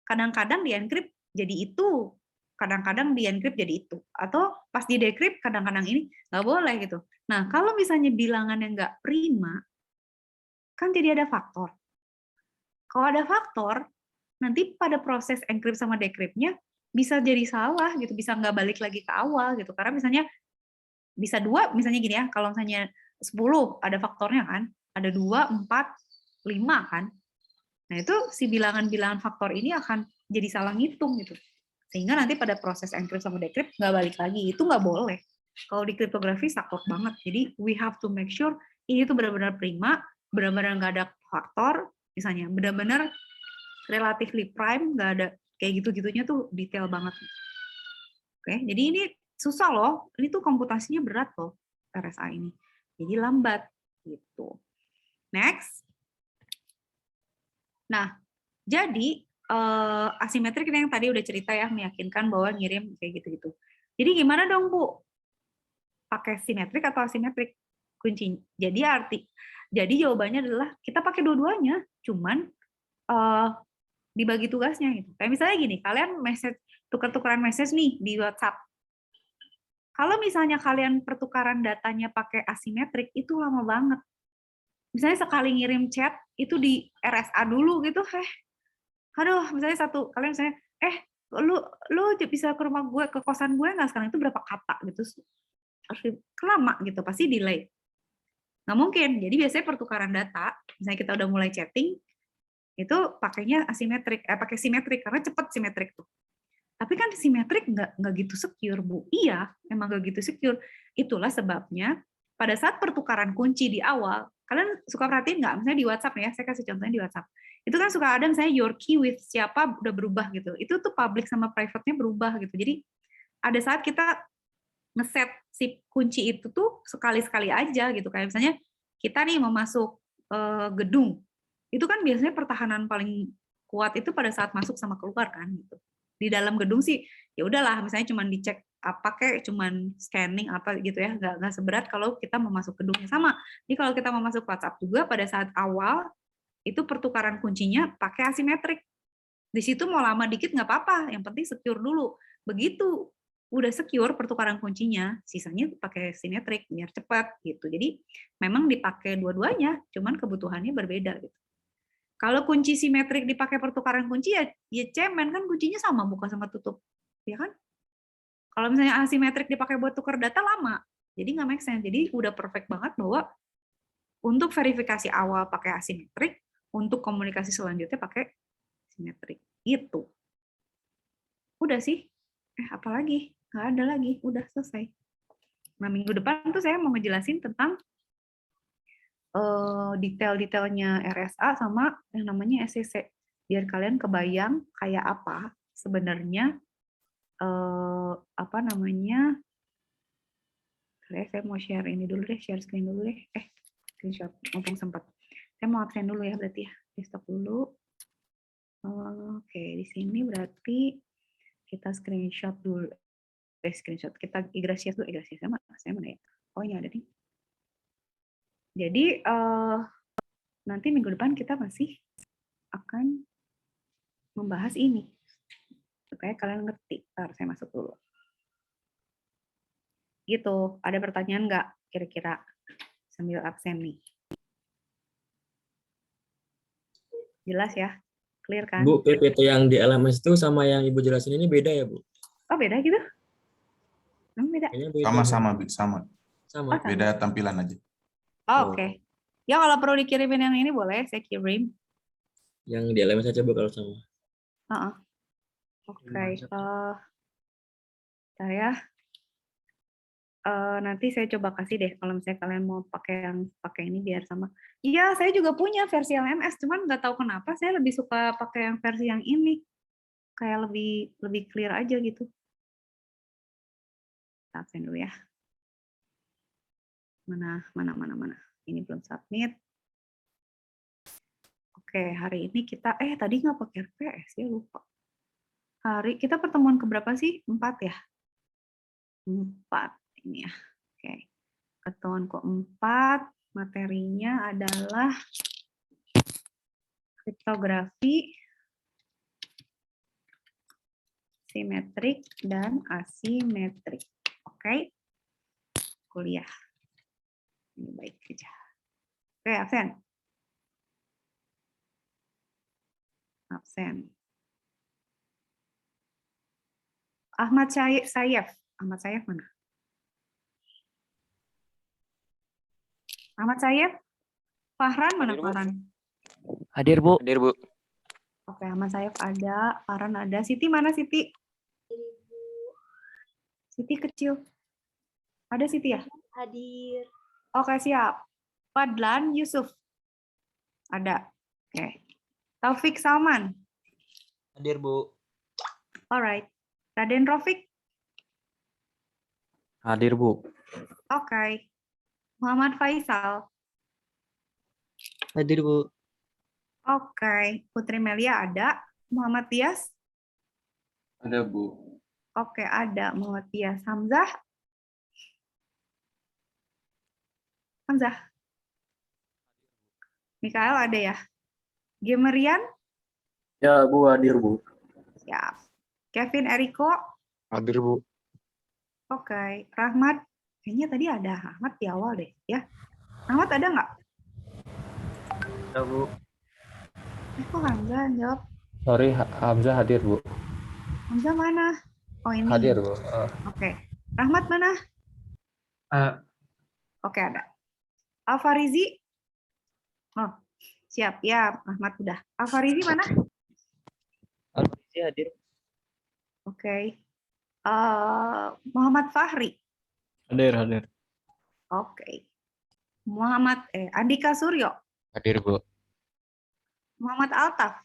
kadang-kadang di encrypt jadi itu, kadang-kadang di encrypt jadi itu, atau pas di decrypt kadang-kadang ini, nggak boleh gitu. Nah, kalau misalnya bilangannya nggak prima, kan jadi ada faktor. Kalau ada faktor, nanti pada proses encrypt sama decrypt-nya bisa jadi salah gitu, bisa nggak balik lagi ke awal gitu. Karena misalnya bisa 2, misalnya gini ya, kalau misalnya 10 ada faktornya kan, ada 2, 4, 5 kan. Nah, itu si bilangan-bilangan faktor ini akan jadi salah ngitung gitu. Sehingga nanti pada proses encrypt sama decrypt nggak balik lagi. Itu nggak boleh. Kalau di kriptografi saklek banget. Jadi we have to make sure ini tuh benar-benar prima, benar-benar nggak ada faktor, misalnya benar-benar relatively prime, nggak ada kayak gitu-gitunya tuh detail banget. Oke, jadi ini susah loh. Ini tuh komputasinya berat loh RSA ini. Jadi lambat gitu. Next. Nah, jadi asimetrik yang tadi udah cerita ya, meyakinkan bahwa ngirim kayak gitu-gitu. Jadi gimana dong Bu? Pakai simetrik atau asimetrik? Kunci. Jadi jawabannya adalah kita pakai dua-duanya, cuman dibagi tugasnya gitu. Kayak misalnya gini, kalian tukar-tukaran message nih di WhatsApp. Kalau misalnya kalian pertukaran datanya pakai asimetrik, itu lama banget. Misalnya sekali ngirim chat, itu di RSA dulu gitu, aduh, misalnya kalian misalnya, lu bisa ke rumah gue, ke kosan gue nggak sekarang, itu berapa kata gitu, harus lama gitu, pasti delay. Nggak mungkin, jadi biasanya pertukaran data, misalnya kita udah mulai chatting, itu pakainya asimetrik, pakai simetrik, karena cepat simetrik tuh. Tapi kan simetrik nggak gitu secure, Bu. Iya, emang nggak gitu secure. Itulah sebabnya pada saat pertukaran kunci di awal, kalian suka perhatiin nggak? Misalnya di WhatsApp ya, saya kasih contohnya di WhatsApp. Itu kan suka ada misalnya your key with siapa udah berubah gitu. Itu tuh public sama private-nya berubah gitu. Jadi ada saat kita ngeset si kunci itu tuh sekali-sekali aja gitu. Kayak misalnya kita nih mau masuk gedung. Itu kan biasanya pertahanan paling kuat itu pada saat masuk sama keluar kan gitu. Di dalam gedung sih ya udahlah, misalnya cuma dicek apa kayak cuman scanning apa gitu ya, nggak seberat kalau kita mau masuk gedungnya. Sama jadi kalau kita mau masuk WhatsApp juga pada saat awal itu pertukaran kuncinya pakai asimetrik. Di situ mau lama dikit nggak apa-apa, yang penting secure dulu. Begitu udah secure pertukaran kuncinya, sisanya pakai simetrik biar cepat gitu. Jadi memang dipakai dua-duanya, cuman kebutuhannya berbeda gitu. Kalau kunci simetrik dipakai pertukaran kunci ya cemen kan, kuncinya sama buka sama tutup, ya kan? Kalau misalnya asimetrik dipakai buat tukar data lama, jadi nggak make sense. Jadi udah perfect banget bahwa untuk verifikasi awal pakai asimetrik, untuk komunikasi selanjutnya pakai simetrik. Itu. Udah sih. Apalagi? Nggak ada lagi. Udah selesai. Nah, minggu depan tuh saya mau ngejelasin tentang detail-detailnya RSA sama yang namanya SCC. Biar kalian kebayang kayak apa sebenarnya apa namanya? Saya mau share ini dulu deh, share screen dulu deh. Screenshot, mumpung sempat. Saya mau absen dulu ya berarti ya. Desktop dulu. Oke, di sini berarti kita screenshot dulu. Screenshot. Kita Igrasias dulu. Igrasias saya mana ya? Oh, ini ada nih. Jadi, nanti minggu depan kita masih akan membahas ini. Supaya kalian ngerti. Ntar saya masuk dulu. Gitu. Ada pertanyaan nggak kira-kira sambil absen nih? Jelas ya? Clear kan? Bu, PPT yang di LMS itu sama yang Ibu jelasin ini beda ya, Bu? Oh, beda gitu? Emang beda? Kayaknya beda. Sama-sama, sama. Sama. Oh, sama. Beda tampilan aja. Oh, oke. Ya kalau perlu dikirimin yang ini boleh, saya kirim. Yang di LMS aja, Bu, kalau sama. Oke. Bentar ya. Nanti saya coba kasih deh kalau misalnya kalian mau pakai ini biar sama. Iya, saya juga punya versi LMS, cuman nggak tahu kenapa saya lebih suka pakai yang versi yang ini. Kayak lebih clear aja gitu. Kita absen dulu ya. Mana. Ini belum submit. Oke, hari ini kita tadi nggak pakai RPS ya, lupa. Kita pertemuan keberapa sih? 4 ya? 4 ini ya. Oke. Pertemuan keempat, materinya adalah kriptografi, simetrik, dan asimetrik. Oke. Kuliah. Ini baik saja. Oke, absen. Absen. Ahmad Syayef. Ahmad Syayef mana? Ahmad Syayef? Fahran mana Fahran? Hadir, Bu. Oke, Ahmad Syayef ada, Fahran ada. Siti mana Siti? Siti kecil. Ada Siti ya? Hadir. Oke, siap. Fadlan Yusuf. Ada. Oke. Taufik Salman. Hadir, Bu. Alright. Raden Rofik. Hadir, Bu. Oke. Muhammad Faisal. Hadir, Bu. Oke. Putri Melia ada. Muhammad Tias. Ada, Bu. Oke, ada Muhammad Tias. Hamzah. Mikael ada ya? Gemerian? Ya, Bu. Hadir, Bu. Siap. Kevin Eriko? Hadir, Bu. Oke. Rahmat? Kayaknya tadi ada Rahmat di awal deh, ya. Rahmat ada nggak? Ya, Bu. Kok Hamzah yang jawab? Sorry, Hamzah hadir, Bu. Hamzah mana? Oh, ini. Hadir, Bu. Oke. Rahmat mana? Oke, ada. Alfarizi? Oh, siap. Ya, Rahmat udah. Alfarizi mana? Alfarizi hadir. Oke. Muhammad Fahri? Hadir. Oke. Andika Suryo? Hadir, Bu. Muhammad Altaf?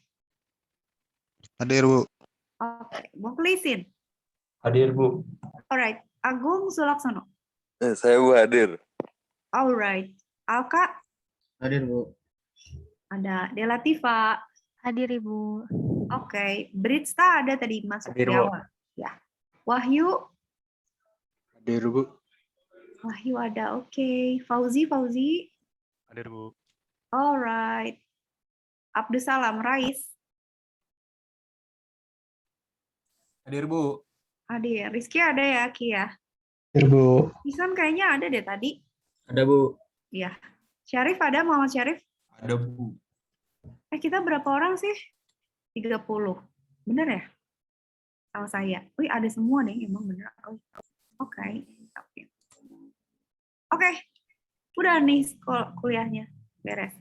Hadir, Bu. Oke. Mukhlisin? Hadir, Bu. Alright. Agung Sulaksono? Saya Bu hadir. Alright. Alka? Hadir, Bu. Ada. Delatifa? Hadir, Ibu. Oke. Britsta ada tadi masuk Hadir, di Bu. awal. Ya. Wahyu? Hadir, Bu. Wahyu ada. Oke. Fauzi? Hadir, Bu. Alright. Abdussalam Rais? Hadir, Bu. Ada. Rizky ada ya, Ki ya? Hadir, Bu. Isan kayaknya ada deh tadi. Ada, Bu. Iya. Syarif ada, Muhammad Syarif? Ada, Bu. Kita berapa orang sih? 30. Bener ya? Sama saya. Wih, ada semua deh, emang bener. Oke. Oke. Udah nih kuliahnya. Beres.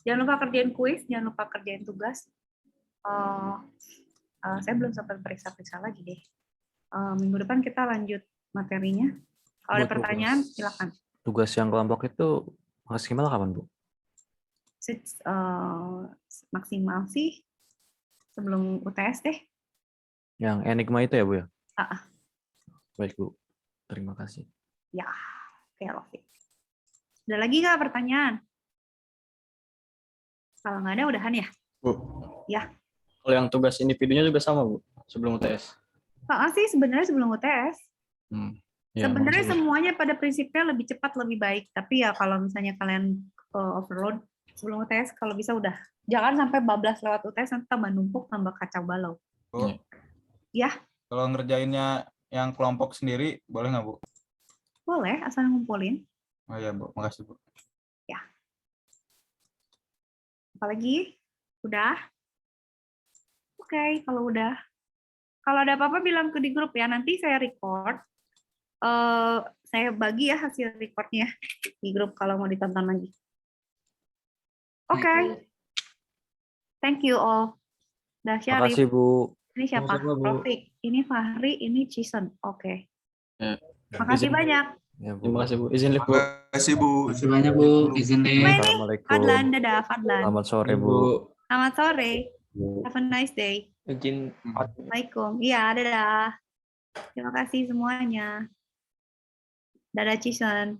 Jangan lupa kerjain kuis, jangan lupa kerjain tugas. Saya belum sempat periksa-periksa lagi deh. Minggu depan kita lanjut materinya. Kalau ada Buat pertanyaan, tugas. silakan. Tugas yang kelompok itu maksimal kapan, Bu? Maksimal sih sebelum UTS deh. Yang Enigma itu ya, Bu ya? Baik, Bu. Terima kasih. Ya, oke, Rofi. Ada lagi nggak pertanyaan? Kalau nggak ada, udahan ya? Bu. Ya. Kalau yang tugas individunya juga sama, Bu, sebelum UTS. Sih sebenarnya sebelum UTS. Ya, Sebenarnya makasih, Bu. semuanya pada prinsipnya lebih cepat, lebih baik. Tapi ya kalau misalnya kalian overload sebelum UTS, kalau bisa udah. Jangan sampai bablas lewat UTS, nanti tambah numpuk, tambah kacau balau. Bu, Ya, kalau ngerjainnya yang kelompok sendiri, boleh nggak, Bu? boleh, asal ngumpulin. Oh iya, Bu. Makasih, Bu. Apalagi? Udah? Oke, kalau udah. Kalau ada apa-apa bilang di grup ya. Nanti saya record. Saya bagi ya hasil recordnya di grup kalau mau ditonton lagi. Oke. Thank you all. Udah sharing. Makasih, Bu. Ini siapa? Sama-sama, Bu. Rofik. Ini Fahri, ini Cison. Oke. Ya. Makasih banyak. Ya, Bu. Terima kasih, Bu. Izin live, Bu. Makasih, Bu. Makasih banyak Bu. Izin nih. Ini Assalamualaikum. Fadlan, dadah Fadlan. Selamat sore, Bu. Selamat sore. Bu. Have a nice day. Izin. Assalamualaikum. Iya, dadah. Terima kasih semuanya. Dadah Cison.